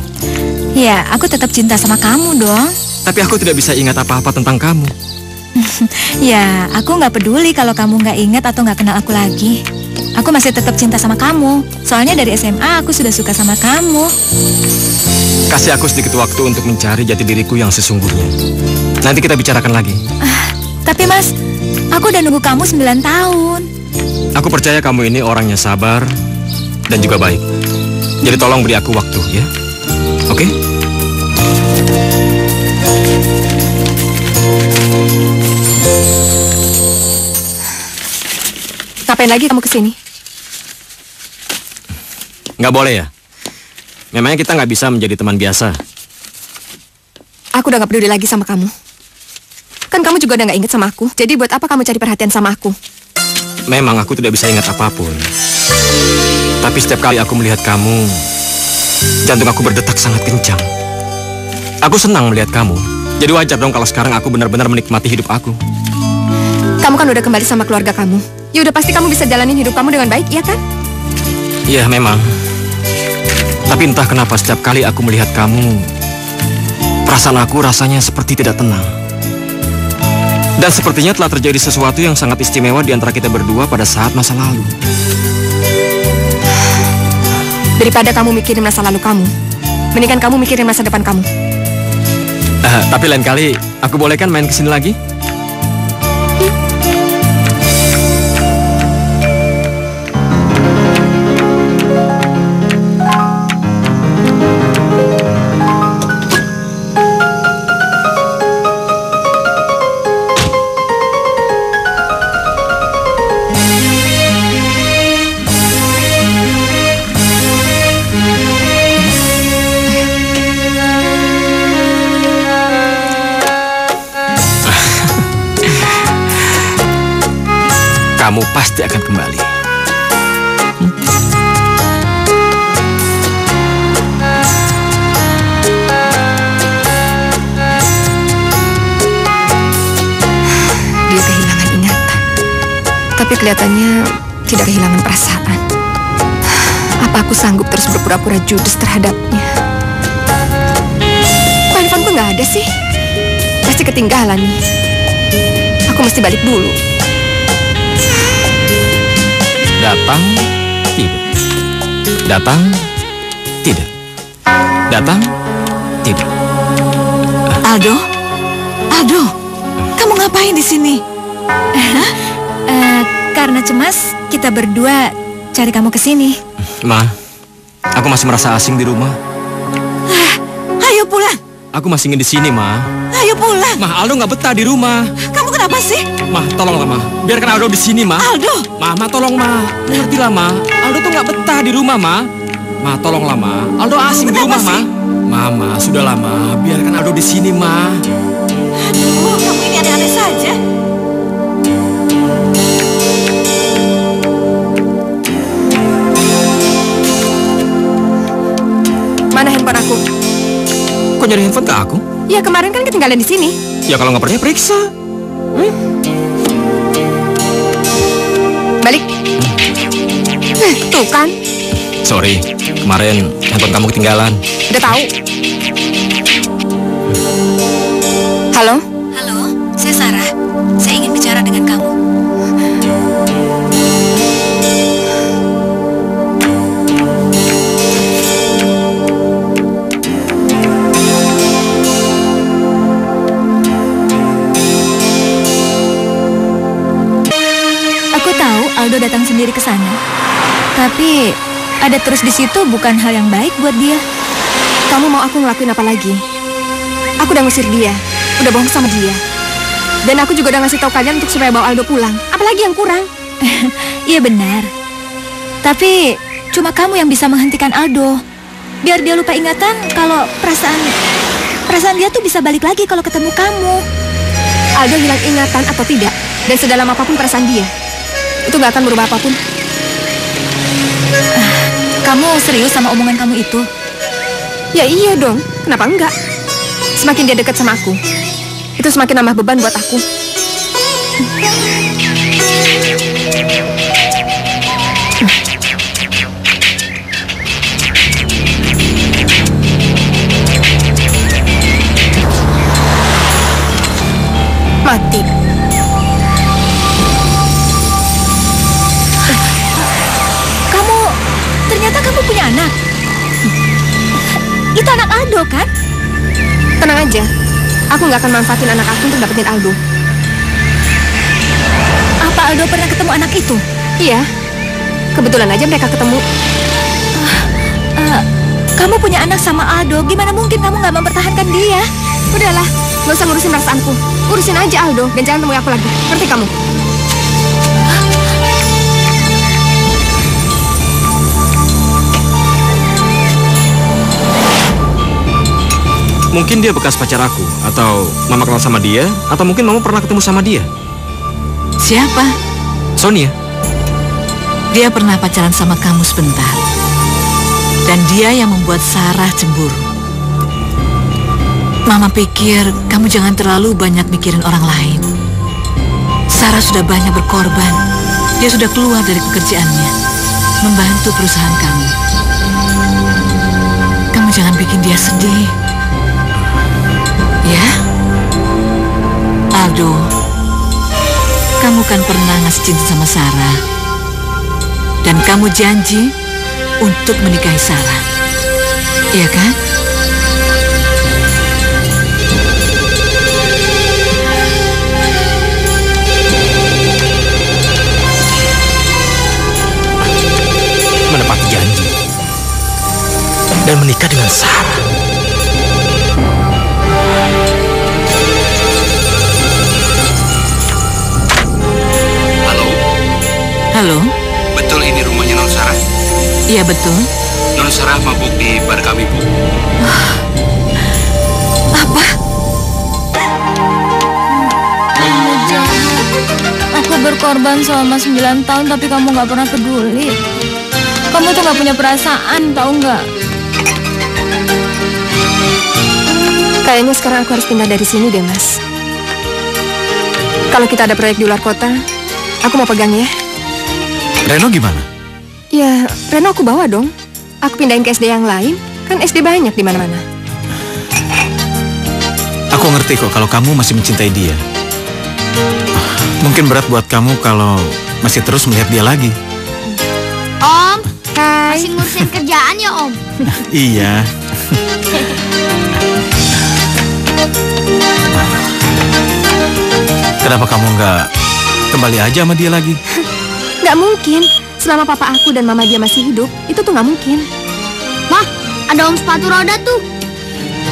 Ya, aku tetap cinta sama kamu dong. Tapi aku tidak bisa ingat apa-apa tentang kamu. Ya, aku nggak peduli kalau kamu nggak ingat atau nggak kenal aku lagi. Aku masih tetap cinta sama kamu. Soalnya dari SMA aku sudah suka sama kamu. Kasih aku sedikit waktu untuk mencari jati diriku yang sesungguhnya. Nanti kita bicarakan lagi. Tapi Mas, aku udah nunggu kamu 9 tahun. Aku percaya kamu ini orangnya sabar dan juga baik. Jadi tolong beri aku waktu ya. Oke? Ngapain lagi kamu kesini? Nggak boleh ya? Memangnya kita nggak bisa menjadi teman biasa? Aku udah nggak peduli lagi sama kamu. Kan kamu juga udah gak inget sama aku. Jadi buat apa kamu cari perhatian sama aku? Memang aku tidak bisa ingat apapun. Tapi setiap kali aku melihat kamu, jantung aku berdetak sangat kencang. Aku senang melihat kamu. Jadi wajar dong kalau sekarang aku benar-benar menikmati hidup aku. Kamu kan udah kembali sama keluarga kamu. Ya udah pasti kamu bisa jalanin hidup kamu dengan baik, iya kan? Iya, memang. Tapi entah kenapa setiap kali aku melihat kamu, perasaan aku rasanya seperti tidak tenang. Dan sepertinya telah terjadi sesuatu yang sangat istimewa di antara kita berdua pada saat masa lalu. Daripada kamu mikirin masa lalu kamu, mendingan kamu mikirin masa depan kamu. Tapi lain kali, aku boleh kan main kesini lagi? Kamu pasti akan kembali. Dia kehilangan ingatan, tapi kelihatannya tidak kehilangan perasaan. Apa aku sanggup terus berpura-pura judes terhadapnya? Kok handphoneku nggak ada sih? Pasti ketinggalan nih. Aku mesti balik dulu. Datang, tidak. Datang, tidak. Datang, tidak. Aldo, kamu ngapain di sini? Karena cemas, kita berdua cari kamu ke sini. Ma, aku masih merasa asing di rumah. Ayo pulang. Aku masih ingin di sini, Ma. Ayo pulang. Ma, Aldo nggak betah di rumah. Kamu kenapa sih? Ma, tolonglah, Ma. Biarkan Aldo di sini, Ma. Aldo. Ma, tolong, Ma. Ngertilah, Ma. Aldo tuh nggak betah di rumah, Ma. Ma, tolonglah, Ma. Aldo asing di rumah, Ma. Ma, sudahlah, Ma. Biarkan Aldo di sini, Ma. Aduh, kamu ini aneh-aneh saja. Mana handphone aku? Kok nyari handphone ke aku? Ya kemarin kan ketinggalan di sini. Ya kalau nggak percaya periksa. Balik. Tuh kan. Sorry, kemarin handphone kamu ketinggalan. Udah tahu. Halo? Halo, saya Sarah. Saya ingin bicara dengan kamu. Aku tahu Aldo datang sendiri ke sana. Tapi ada terus di situ bukan hal yang baik buat dia. Kamu mau aku ngelakuin apa lagi? Aku udah ngusir dia, udah bohong sama dia. Dan aku juga udah ngasih tahu kalian untuk supaya bawa Aldo pulang. Apalagi yang kurang? Iya benar. Tapi cuma kamu yang bisa menghentikan Aldo. Biar dia lupa ingatan kalau perasaan dia tuh bisa balik lagi kalau ketemu kamu. Aldo hilang ingatan atau tidak, dan sedalam apapun perasaan dia, itu gak akan merubah apapun. Kamu serius sama omongan kamu itu? Ya iya dong, kenapa enggak? Semakin dia dekat sama aku, itu semakin nambah beban buat aku. Mati. Ternyata kamu punya anak. Itu anak Aldo kan? Tenang aja, aku nggak akan manfaatin anak aku untuk dapetin Aldo. Apa Aldo pernah ketemu anak itu? Iya, kebetulan aja mereka ketemu. Kamu punya anak sama Aldo, gimana mungkin kamu nggak mempertahankan dia? Udahlah, nggak usah ngurusin perasaanku. Urusin aja Aldo dan jangan temui aku lagi. Ngerti kamu? Mungkin dia bekas pacar aku, atau Mama kenal sama dia, atau mungkin Mama pernah ketemu sama dia. Siapa? Sonia. Dia pernah pacaran sama kamu sebentar. Dan dia yang membuat Sarah cemburu. Mama pikir kamu jangan terlalu banyak mikirin orang lain. Sarah sudah banyak berkorban. Dia sudah keluar dari pekerjaannya, membantu perusahaan kamu. Kamu jangan bikin dia sedih. Ya? Aldo, kamu kan pernah ngasih cinta sama Sarah. Dan kamu janji untuk menikahi Sarah. Iya kan? Menepati janji. Dan menikah dengan Sarah. Halo? Halo? Betul ini rumahnya Non Sarah? Iya betul. Non Sarah mabuk di bar kami, Bu. Apa? Aku berkorban selama 9 tahun tapi kamu gak pernah peduli. Kamu tuh gak punya perasaan, tahu nggak? Kayaknya sekarang aku harus pindah dari sini deh, Mas. Kalau kita ada proyek di luar kota, aku mau pegang ya. Reno gimana? Ya, Reno aku bawa dong. Aku pindahin ke SD yang lain, kan SD banyak di mana-mana. Aku ngerti kok kalau kamu masih mencintai dia. Mungkin berat buat kamu kalau masih terus melihat dia lagi. Om, Hai. masih ngurusin kerjaan ya, Om? Iya. Kenapa kamu nggak kembali aja sama dia lagi? Nggak mungkin. Selama papa aku dan mama dia masih hidup, itu tuh nggak mungkin. Mah, ada Om sepatu roda tuh.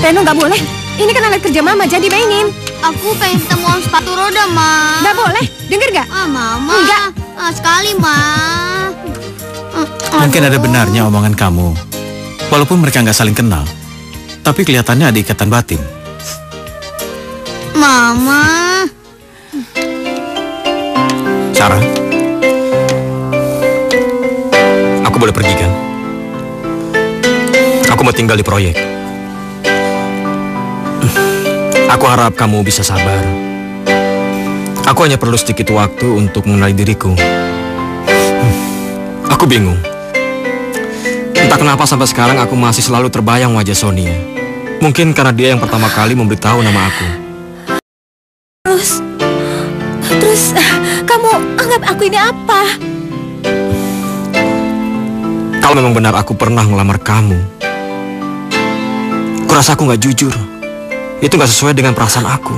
Reno nggak boleh. Ini kan alat kerja mama, jadi mainin. Aku pengen ketemu Om sepatu roda, Ma. Nggak boleh. Dengar nggak? Mama. Enggak. Sekali, Ma. Mungkin ada benarnya omongan kamu. Walaupun mereka nggak saling kenal, tapi kelihatannya ada ikatan batin. Mama. Sarah, aku boleh pergi kan? Aku mau tinggal di proyek. Aku harap kamu bisa sabar. Aku hanya perlu sedikit waktu untuk mengenali diriku. Aku bingung. Entah kenapa sampai sekarang aku masih selalu terbayang wajah Sonia. Mungkin karena dia yang pertama kali memberitahu nama aku. Terus kamu anggap aku ini apa? Kalau memang benar aku pernah melamar kamu, kurasa aku nggak jujur. Itu nggak sesuai dengan perasaan aku.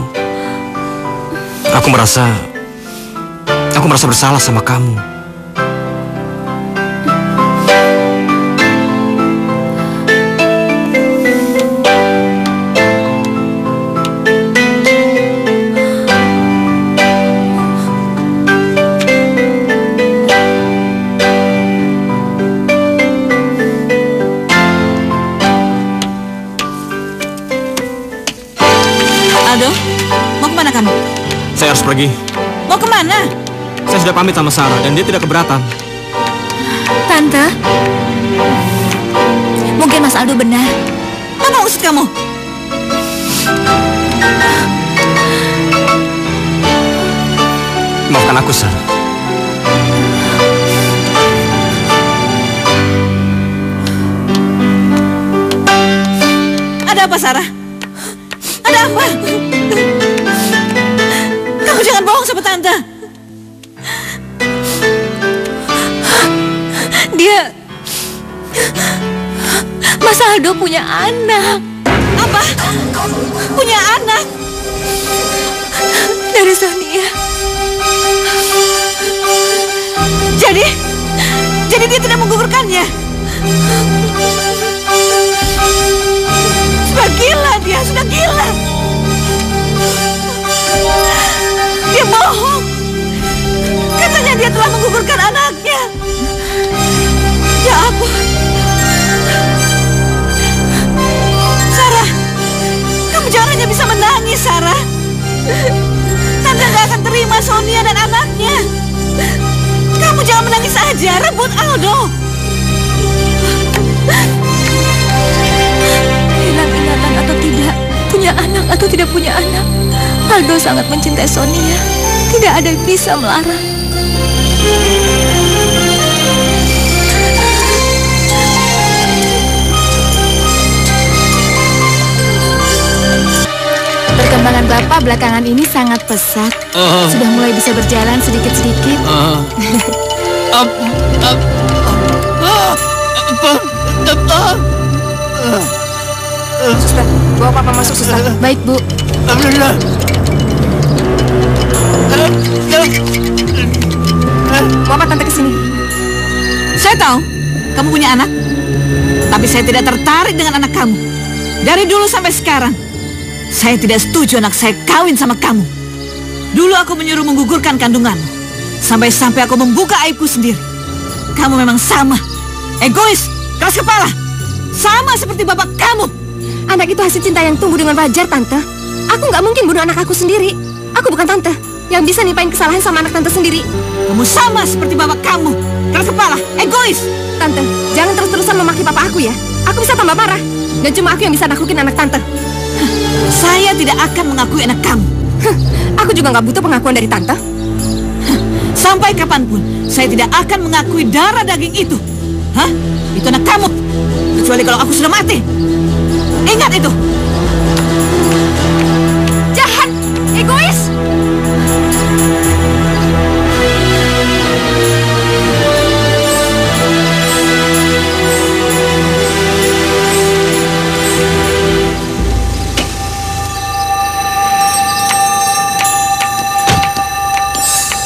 Aku merasa bersalah sama kamu. Aldo, mau kemana kamu? Saya harus pergi. Mau kemana? Saya sudah pamit sama Sarah dan dia tidak keberatan. Tante, mungkin Mas Aldo benar. Apa maksud kamu? Maafkan aku, Sarah. Ada apa, Sarah? Ada apa? Kamu jangan bohong sama Tante. Mas Aldo punya anak. Apa? Punya anak? Dari Sonia. Jadi dia tidak menggugurkannya? Sudah gila dia, sudah gila. Dia bohong. Katanya dia telah menggugurkan anaknya. Ya ampun. terima Sonia dan anaknya. Kamu jangan menangis aja, rebut Aldo. Hilang ingatan atau tidak, punya anak atau tidak punya anak, Aldo sangat mencintai Sonia. Tidak ada yang bisa melarang. Perkembangan Bapak belakangan ini sangat pesat. Sudah mulai bisa berjalan sedikit-sedikit. Suster, bawa Papa masuk, Suster. Baik, Bu. Mau apa Tante kesini? Saya tahu kamu punya anak, tapi saya tidak tertarik dengan anak kamu. Dari dulu sampai sekarang, saya tidak setuju anak saya kawin sama kamu. Dulu aku menyuruh menggugurkan kandunganmu, sampai-sampai aku membuka aibku sendiri. Kamu memang sama, egois, keras kepala, sama seperti bapak kamu. Anak itu hasil cinta yang tumbuh dengan wajar, Tante. Aku nggak mungkin bunuh anak aku sendiri. Aku bukan Tante yang bisa nipain kesalahan sama anak Tante sendiri. Kamu sama seperti bapak kamu, keras kepala, egois. Tante, jangan terus-terusan memaki papa aku ya. Aku bisa tambah marah. Dan cuma aku yang bisa naklukin anak Tante. Saya tidak akan mengakui anak kamu. Aku juga nggak butuh pengakuan dari Tante. Sampai kapanpun, saya tidak akan mengakui darah daging itu. Hah? Itu anak kamu. Kecuali kalau aku sudah mati. Ingat itu. Jahat, egois.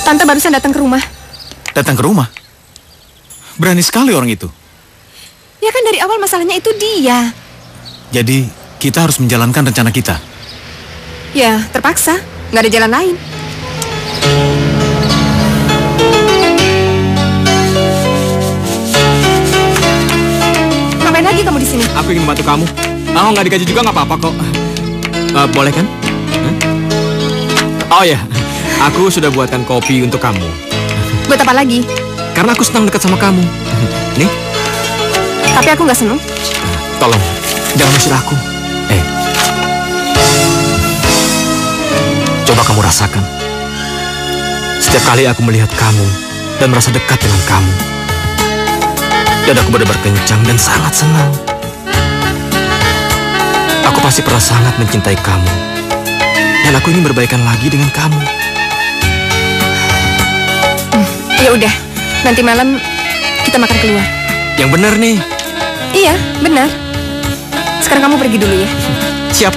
Tante barusan datang ke rumah. Datang ke rumah? Berani sekali orang itu. Ya kan dari awal masalahnya itu dia. Jadi kita harus menjalankan rencana kita. Ya, terpaksa. Nggak ada jalan lain. Ngapain lagi kamu di sini? Aku ingin membantu kamu. Oh, nggak digaji juga nggak apa-apa kok. Boleh kan? Oh ya, aku sudah buatkan kopi untuk kamu. Buat apa lagi? Karena aku senang dekat sama kamu. Nih. Tapi aku nggak senang. Tolong, jangan usir aku. Coba kamu rasakan. Setiap kali aku melihat kamu dan merasa dekat dengan kamu, dadaku benar-benar kencang dan sangat senang. Aku pasti pernah sangat mencintai kamu. Dan aku ingin berbaikan lagi dengan kamu. Ya udah, nanti malam kita makan keluar. Yang benar nih. Iya, benar. Sekarang kamu pergi dulu ya. Siap.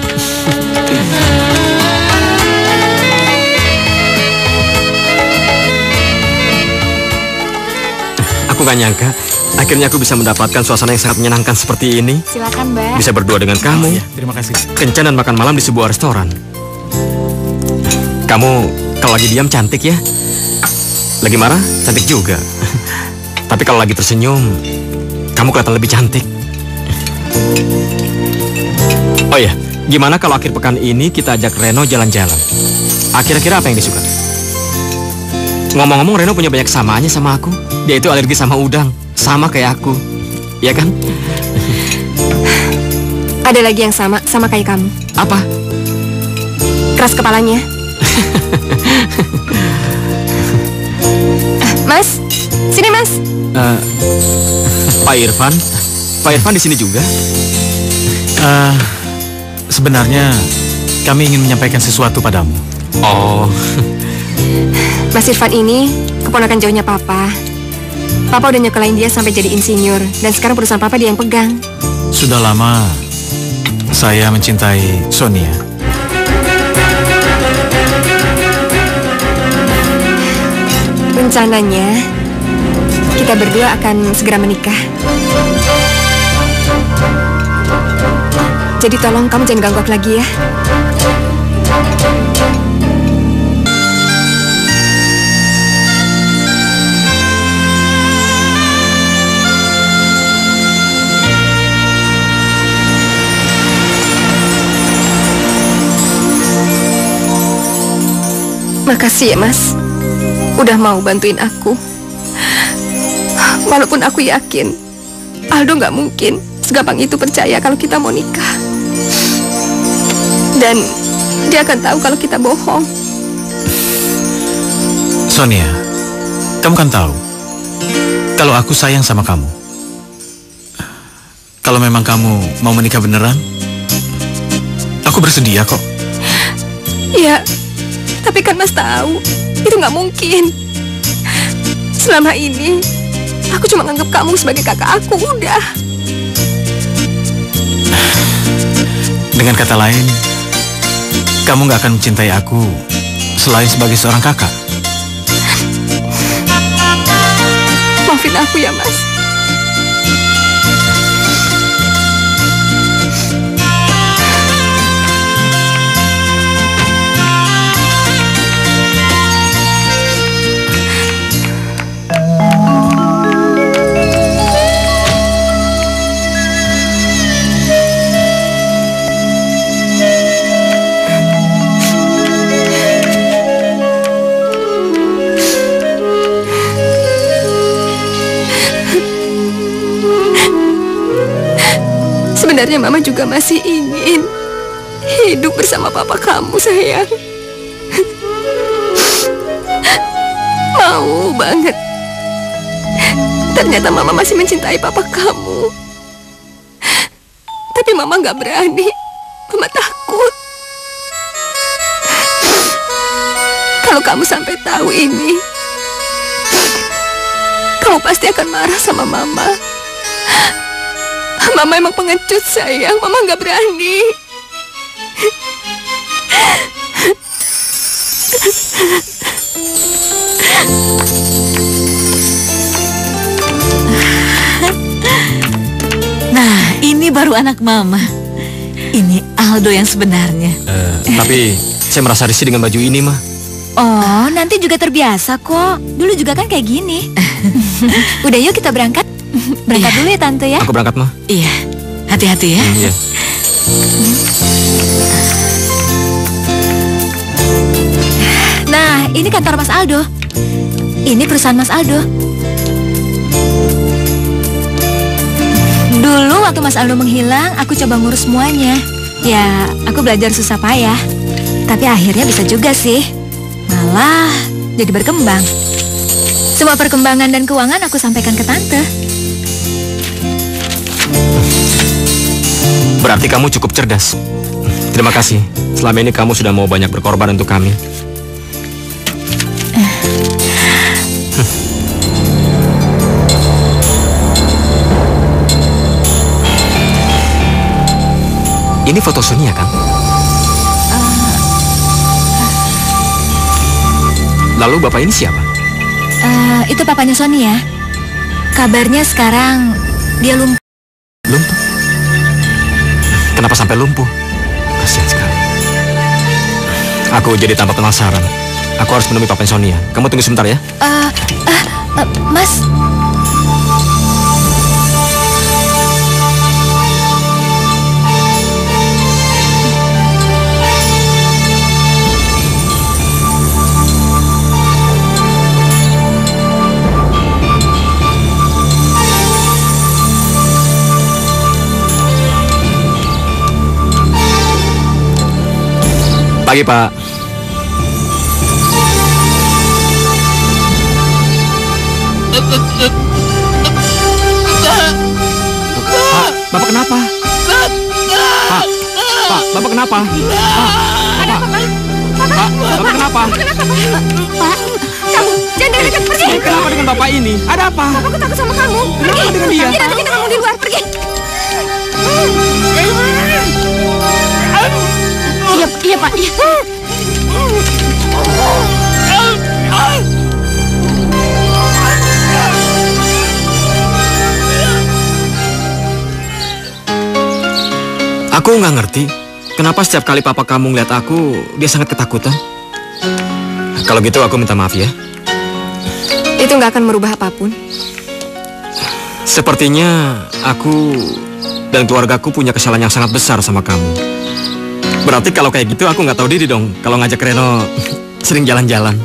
Aku gak nyangka, akhirnya aku bisa mendapatkan suasana yang sangat menyenangkan seperti ini. Silakan, Mbak. Bisa berdua dengan kamu. Ya, terima kasih. Kencan dan makan malam di sebuah restoran. Kamu kalau lagi diam cantik ya. Lagi marah cantik juga. Tapi kalau lagi tersenyum, kamu kelihatan lebih cantik. Oh ya, gimana kalau akhir pekan ini kita ajak Reno jalan-jalan? Kira-kira apa yang disuka? Ngomong-ngomong, Reno punya banyak kesamaannya sama aku. Dia itu alergi sama udang, sama kayak aku. Iya kan? Ada lagi yang sama kayak kamu. Apa? Keras kepalanya. Mas, sini Mas. Pak Irfan di sini juga. Sebenarnya kami ingin menyampaikan sesuatu padamu. Oh. Mas Irfan ini keponakan jauhnya Papa. Papa udah nyekolahin dia sampai jadi insinyur. Dan sekarang perusahaan Papa dia yang pegang. Sudah lama saya mencintai Sonia. Rencananya kita berdua akan segera menikah. Jadi tolong kamu jangan ganggu aku lagi ya. Makasih ya, Mas. Udah mau bantuin aku. Walaupun aku yakin Aldo nggak mungkin segampang itu percaya kalau kita mau nikah. Dan dia akan tahu kalau kita bohong. Sonia, kamu kan tahu kalau aku sayang sama kamu. Kalau memang kamu mau menikah beneran, aku bersedia kok. Iya, tapi kan Mas tahu itu nggak mungkin. Selama ini aku cuma nganggap kamu sebagai kakak aku, udah. Dengan kata lain, kamu nggak akan mencintai aku selain sebagai seorang kakak. Maafin aku ya, Mas. Sebenarnya Mama juga masih ingin hidup bersama papa kamu, sayang. Mau banget. Ternyata Mama masih mencintai papa kamu. Tapi Mama nggak berani. Mama takut. Kalau kamu sampai tahu ini, kamu pasti akan marah sama Mama. Mama emang pengecut, sayang. Mama nggak berani. Nah, ini baru anak Mama. Ini Aldo yang sebenarnya. Tapi saya merasa risih dengan baju ini, Ma. Oh, nanti juga terbiasa kok. Dulu juga kan kayak gini. Udah, yuk kita berangkat. Berangkat dulu ya Tante ya. Aku berangkat, Ma. Iya, hati-hati ya. Iya. Nah, ini kantor Mas Aldo. Ini perusahaan Mas Aldo. Dulu waktu Mas Aldo menghilang, aku coba ngurus semuanya. Ya, aku belajar susah payah. Tapi akhirnya bisa juga sih. Malah jadi berkembang. Semua perkembangan dan keuangan aku sampaikan ke Tante. Berarti kamu cukup cerdas. Terima kasih. Selama ini kamu sudah mau banyak berkorban untuk kami. Ini foto Sonia kan? Lalu bapak ini siapa? Itu papanya Sonia. Kabarnya sekarang dia lumpuh. Lumpuh? Kenapa sampai lumpuh? Kasihan sekali. Aku jadi tambah penasaran. Aku harus menemui papanya Sonia. Kamu tunggu sebentar ya. Mas. Pagi, Pak. Pak, Bapak kenapa? Pak, Bapak kenapa? Pak, Bapak kenapa? Pak, kamu jangan dekat-dekat, pergi. Kenapa dengan Bapak ini? Ada apa? Aku takut sama kamu. Pergi. Kenapa dengan dia? Iya, nanti kita ngomong di luar, pergi. Iya Pak, iya. Aku nggak ngerti kenapa setiap kali papa kamu ngeliat aku, dia sangat ketakutan. Kalau gitu aku minta maaf ya. Itu nggak akan merubah apapun. Sepertinya aku dan keluargaku punya kesalahan yang sangat besar sama kamu. Berarti kalau kayak gitu aku nggak tahu diri dong kalau ngajak Reno sering jalan-jalan.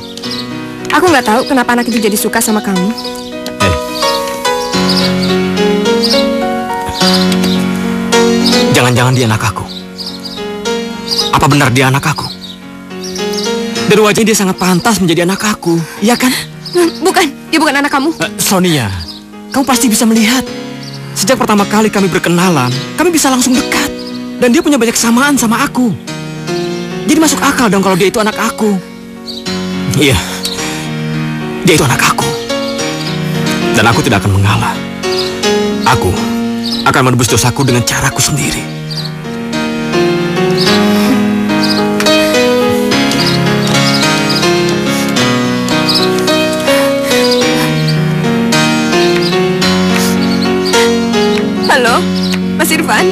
Aku nggak tahu kenapa anak itu jadi suka sama kamu. Jangan-jangan dia anak aku. Apa benar dia anak aku? Dari wajahnya dia sangat pantas menjadi anak aku, iya kan? Bukan, dia bukan anak kamu. Sonia, kamu pasti bisa melihat. Sejak pertama kali kami berkenalan, kami bisa langsung dekat. Dan dia punya banyak kesamaan sama aku. Jadi masuk akal dong kalau dia itu anak aku. Iya, dia itu anak aku. Dan aku tidak akan mengalah. Aku akan menebus dosaku dengan caraku sendiri. Halo, Mas Irfan.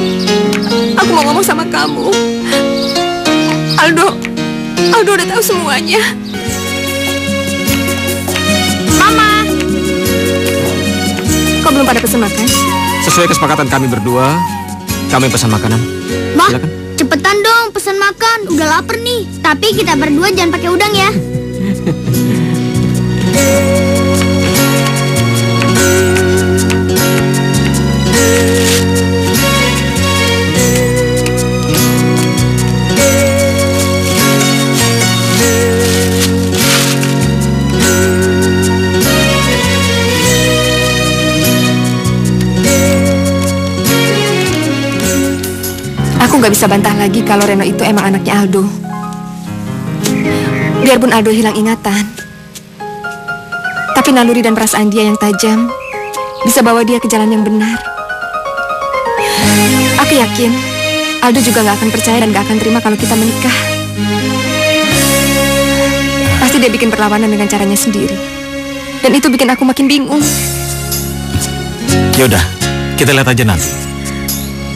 Aku mau ngomong sama kamu. Aldo udah tahu semuanya. Mama. Kok belum pada pesan makan? Sesuai kesepakatan kami berdua, kami pesan makanan. Ma, silakan. cepetan dong pesan makan. Udah lapar nih. Tapi kita berdua jangan pakai udang ya. Aku nggak bisa bantah lagi kalau Reno itu emang anaknya Aldo. Biarpun Aldo hilang ingatan, tapi naluri dan perasaan dia yang tajam bisa bawa dia ke jalan yang benar. Aku yakin Aldo juga nggak akan percaya dan nggak akan terima kalau kita menikah. Pasti dia bikin perlawanan dengan caranya sendiri. Dan itu bikin aku makin bingung. Yaudah, kita lihat aja nanti.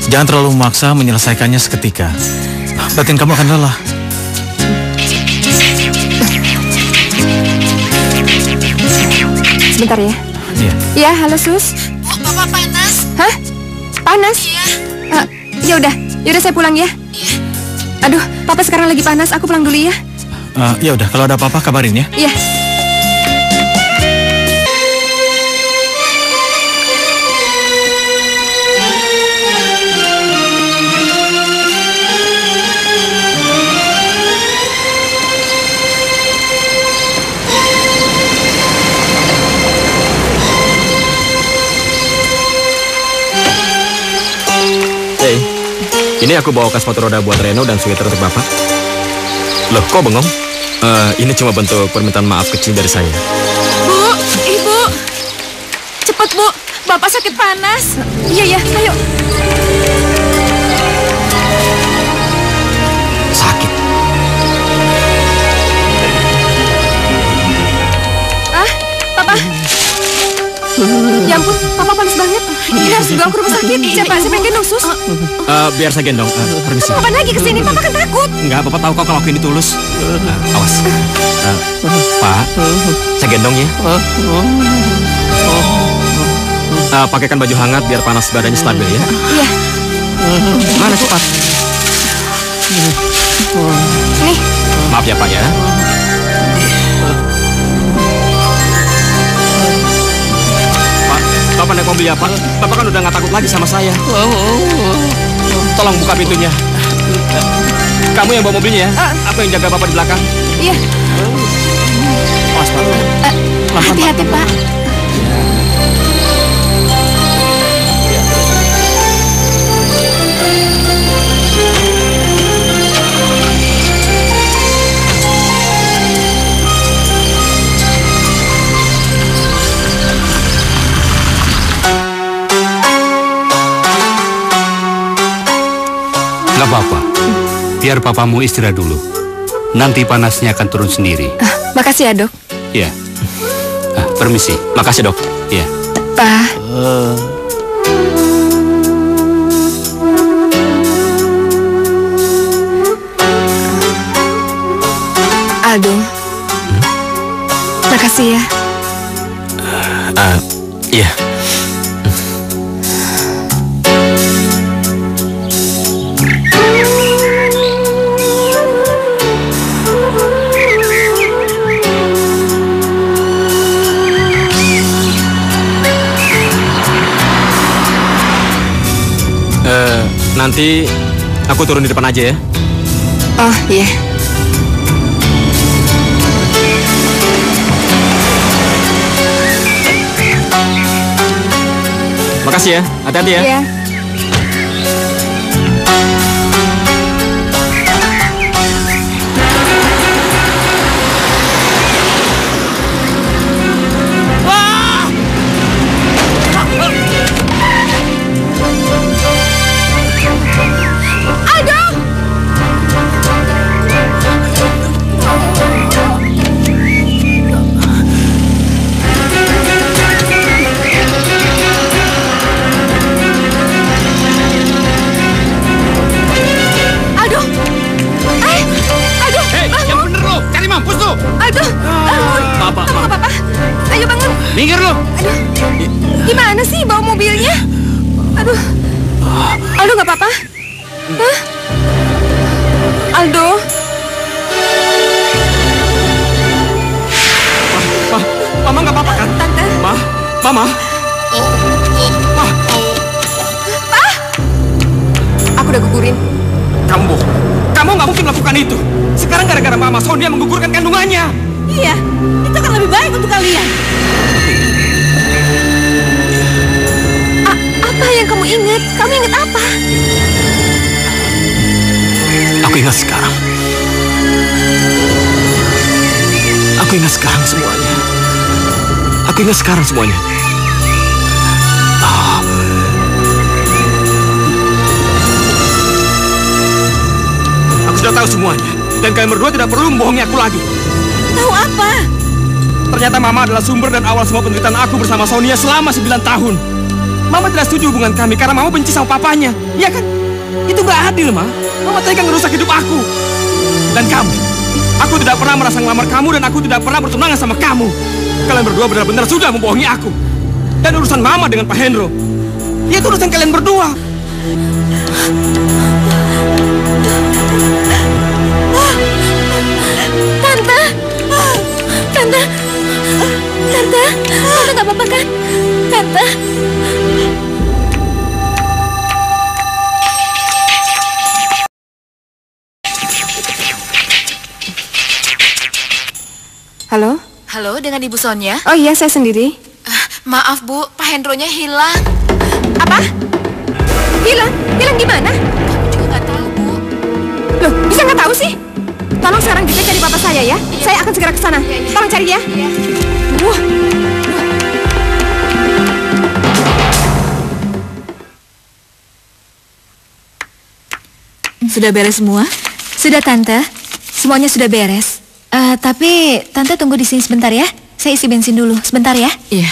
Jangan terlalu memaksa menyelesaikannya seketika. Batin kamu akan lelah. Sebentar ya. Iya. Iya, halo Sus. Bu, Papa panas. Hah? Panas? Iya. Yaudah saya pulang ya. Iya. Aduh, Papa sekarang lagi panas. Aku pulang dulu ya. Ya udah, kalau ada apa-apa kabarin ya. Iya. Ini aku bawakan sepatu roda buat Reno dan sweater untuk Bapak. Loh, kok bengong? Ini cuma bentuk permintaan maaf kecil dari saya. Bu, Ibu. Cepat, Bu. Bapak sakit panas. Iya, ayo. Sakit. Papa. Ya ampun, Papa panas banget. Ini harus dibawa ke rumah sakit. Siapa yang gendong, Sus? Biar saya gendong. Permisi. Kapan lagi kesini? Papa kan takut. Enggak, Bapak tahu kok kalau aku ini tulus. Awas. Pak, saya gendong ya. Pakaikan baju hangat biar panas badannya stabil ya. Iya. Mana cepat? Nih. Maaf ya Pak ya. Bapak naik mobil ya Pak. Bapak kan udah nggak takut lagi sama saya. Tolong buka pintunya. Kamu yang bawa mobilnya ya? Aku yang jaga Bapak di belakang. Iya. Awas Pak. Hati-hati Pak. Gak apa-apa, biar papamu istirahat dulu. Nanti panasnya akan turun sendiri. Makasih ya dok. Ya. Permisi. Makasih dok. Ya. Pak. Aldo. Makasih ya. Iya. Nanti aku turun di depan aja ya. Oh, iya. Makasih ya, hati-hati ya. Iya. Minggir lu. Aduh, gimana sih bawa mobilnya? Aduh, Aldo nggak apa-apa? Hah? Aldo? Mama nggak apa-apa kan? Tante? Mama. Aku udah gugurin. Kamu bohong. Kamu nggak mungkin melakukan itu. Sekarang gara-gara Mama Sonia menggugurkan kandungannya. Iya, itu kan lebih baik untuk kalian. Apa yang kamu ingat? Kamu ingat apa? Aku ingat sekarang. Aku ingat sekarang semuanya. Aku ingat sekarang semuanya. Aku sudah tahu semuanya. Dan kalian berdua tidak perlu membohongi aku lagi. Tahu apa? Ternyata Mama adalah sumber dan awal semua penderitaan aku bersama Sonia selama 9 tahun. Mama tidak setuju hubungan kami karena Mama benci sama papanya. Iya kan? Itu nggak adil, Ma. Mama tega ngerusak hidup aku. Dan kamu. Aku tidak pernah merasa ngelamar kamu dan aku tidak pernah bertunangan sama kamu. Kalian berdua benar-benar sudah membohongi aku. Dan urusan Mama dengan Pak Hendro, ya itu urusan kalian berdua. Tante nggak apa-apa kan? Tante. Halo? Halo, dengan Ibu Sonia? Oh iya, saya sendiri. Maaf Bu, Pak Hendronya hilang. Apa? Hilang? Hilang gimana? Kami juga nggak tahu Bu. Loh, bisa nggak tahu sih? Tolong sekarang juga cari papa saya ya. Iya. Saya akan segera ke sana. Iya. Tolong cari ya. Iya. Sudah beres semua? Sudah Tante, semuanya sudah beres. Tapi Tante tunggu di sini sebentar ya. Saya isi bensin dulu, sebentar ya. Iya.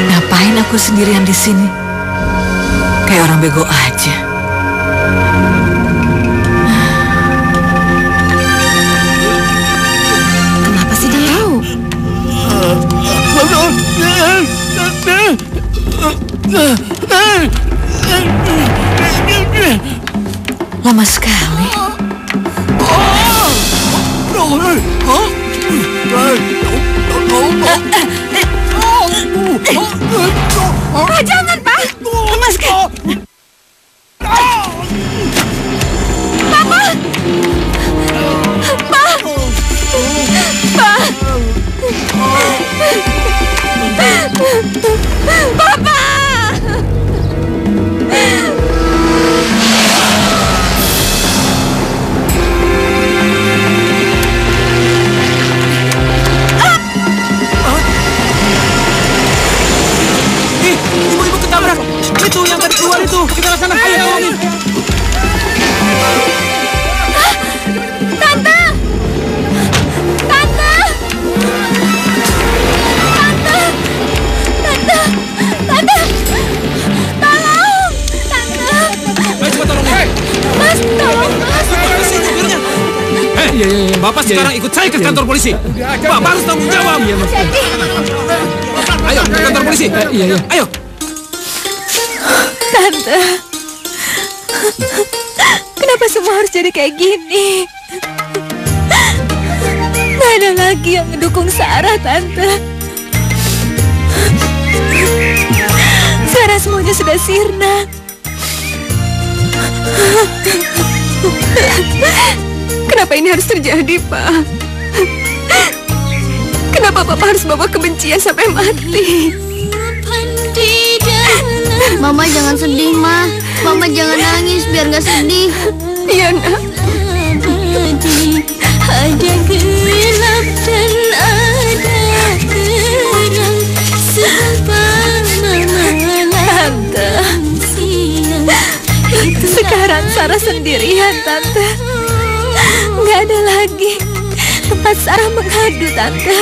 Ngapain aku sendirian di sini? Kayak orang bego aja. Kenapa sih dia tahu? Lama sekali. Jangan, Pak. Lama sekali. Papa. Pak. Pak. Papa. Ibu-ibu ketabrak. Itu yang tadi keluar itu. Kita ke sana. Ayo. Bapak sekarang ikut saya ke kantor polisi. Bapak harus tanggung jawab. Ayo ke kantor polisi. Ayo. Tante, kenapa semua harus jadi kayak gini? Gak ada lagi yang mendukung Sarah, Tante. Sekarang semuanya sudah sirna. Kenapa ini harus terjadi, Pak? Kenapa Papa harus bawa kebencian sampai mati? Mama jangan sedih, Ma. Mama jangan nangis biar gak sedih. Iya, Nak. Ada gelap dan ada terang, Tante, sekarang Sarah sendirian, Tante. Gak ada lagi tempat Sarah mengadu, Tante.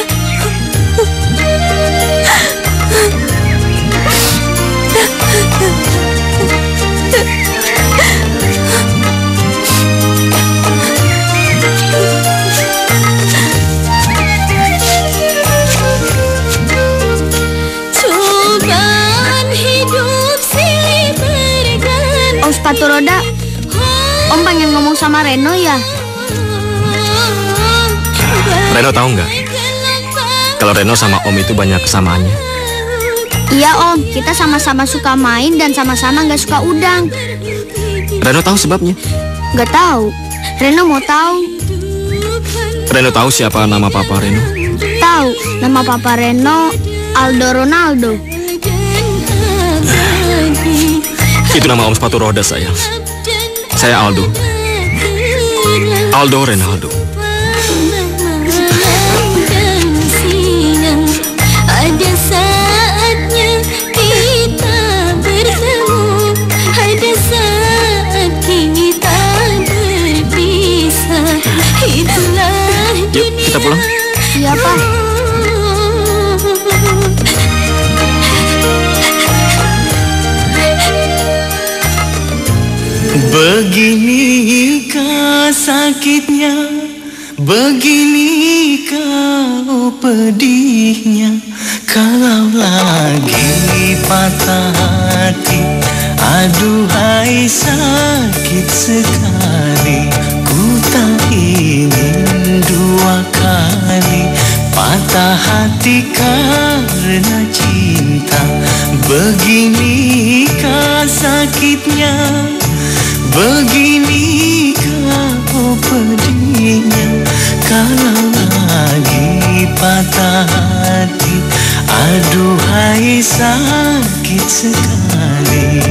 cobaan hidup silih berganti. Om sepatu roda, Om pengen ngomong sama Reno ya? Reno tahu nggak? Kalau Reno sama Om itu banyak kesamaannya. Iya Om, kita sama-sama suka main dan sama-sama nggak suka udang. Reno tahu sebabnya? Nggak tahu. Reno mau tahu. Reno tahu siapa nama Papa Reno? Tahu, nama Papa Reno Aldo Ronaldo. Itu nama Om sepatu roda saya. Saya Aldo. Aldo Ronaldo. Ada saatnya kita bertemu, ada saat kita berpisah. Itulah Yuk, kita pulang. Iya Pak. Beginikah sakitnya, beginikah pedihnya, kalau lagi patah hati. Aduhai sakit sekali, ku tak ingin dua kali patah hati karena cinta. Beginikah sakitnya, beginikah pedihnya, kalau lagi patah hati. Aduhai sakit sekali.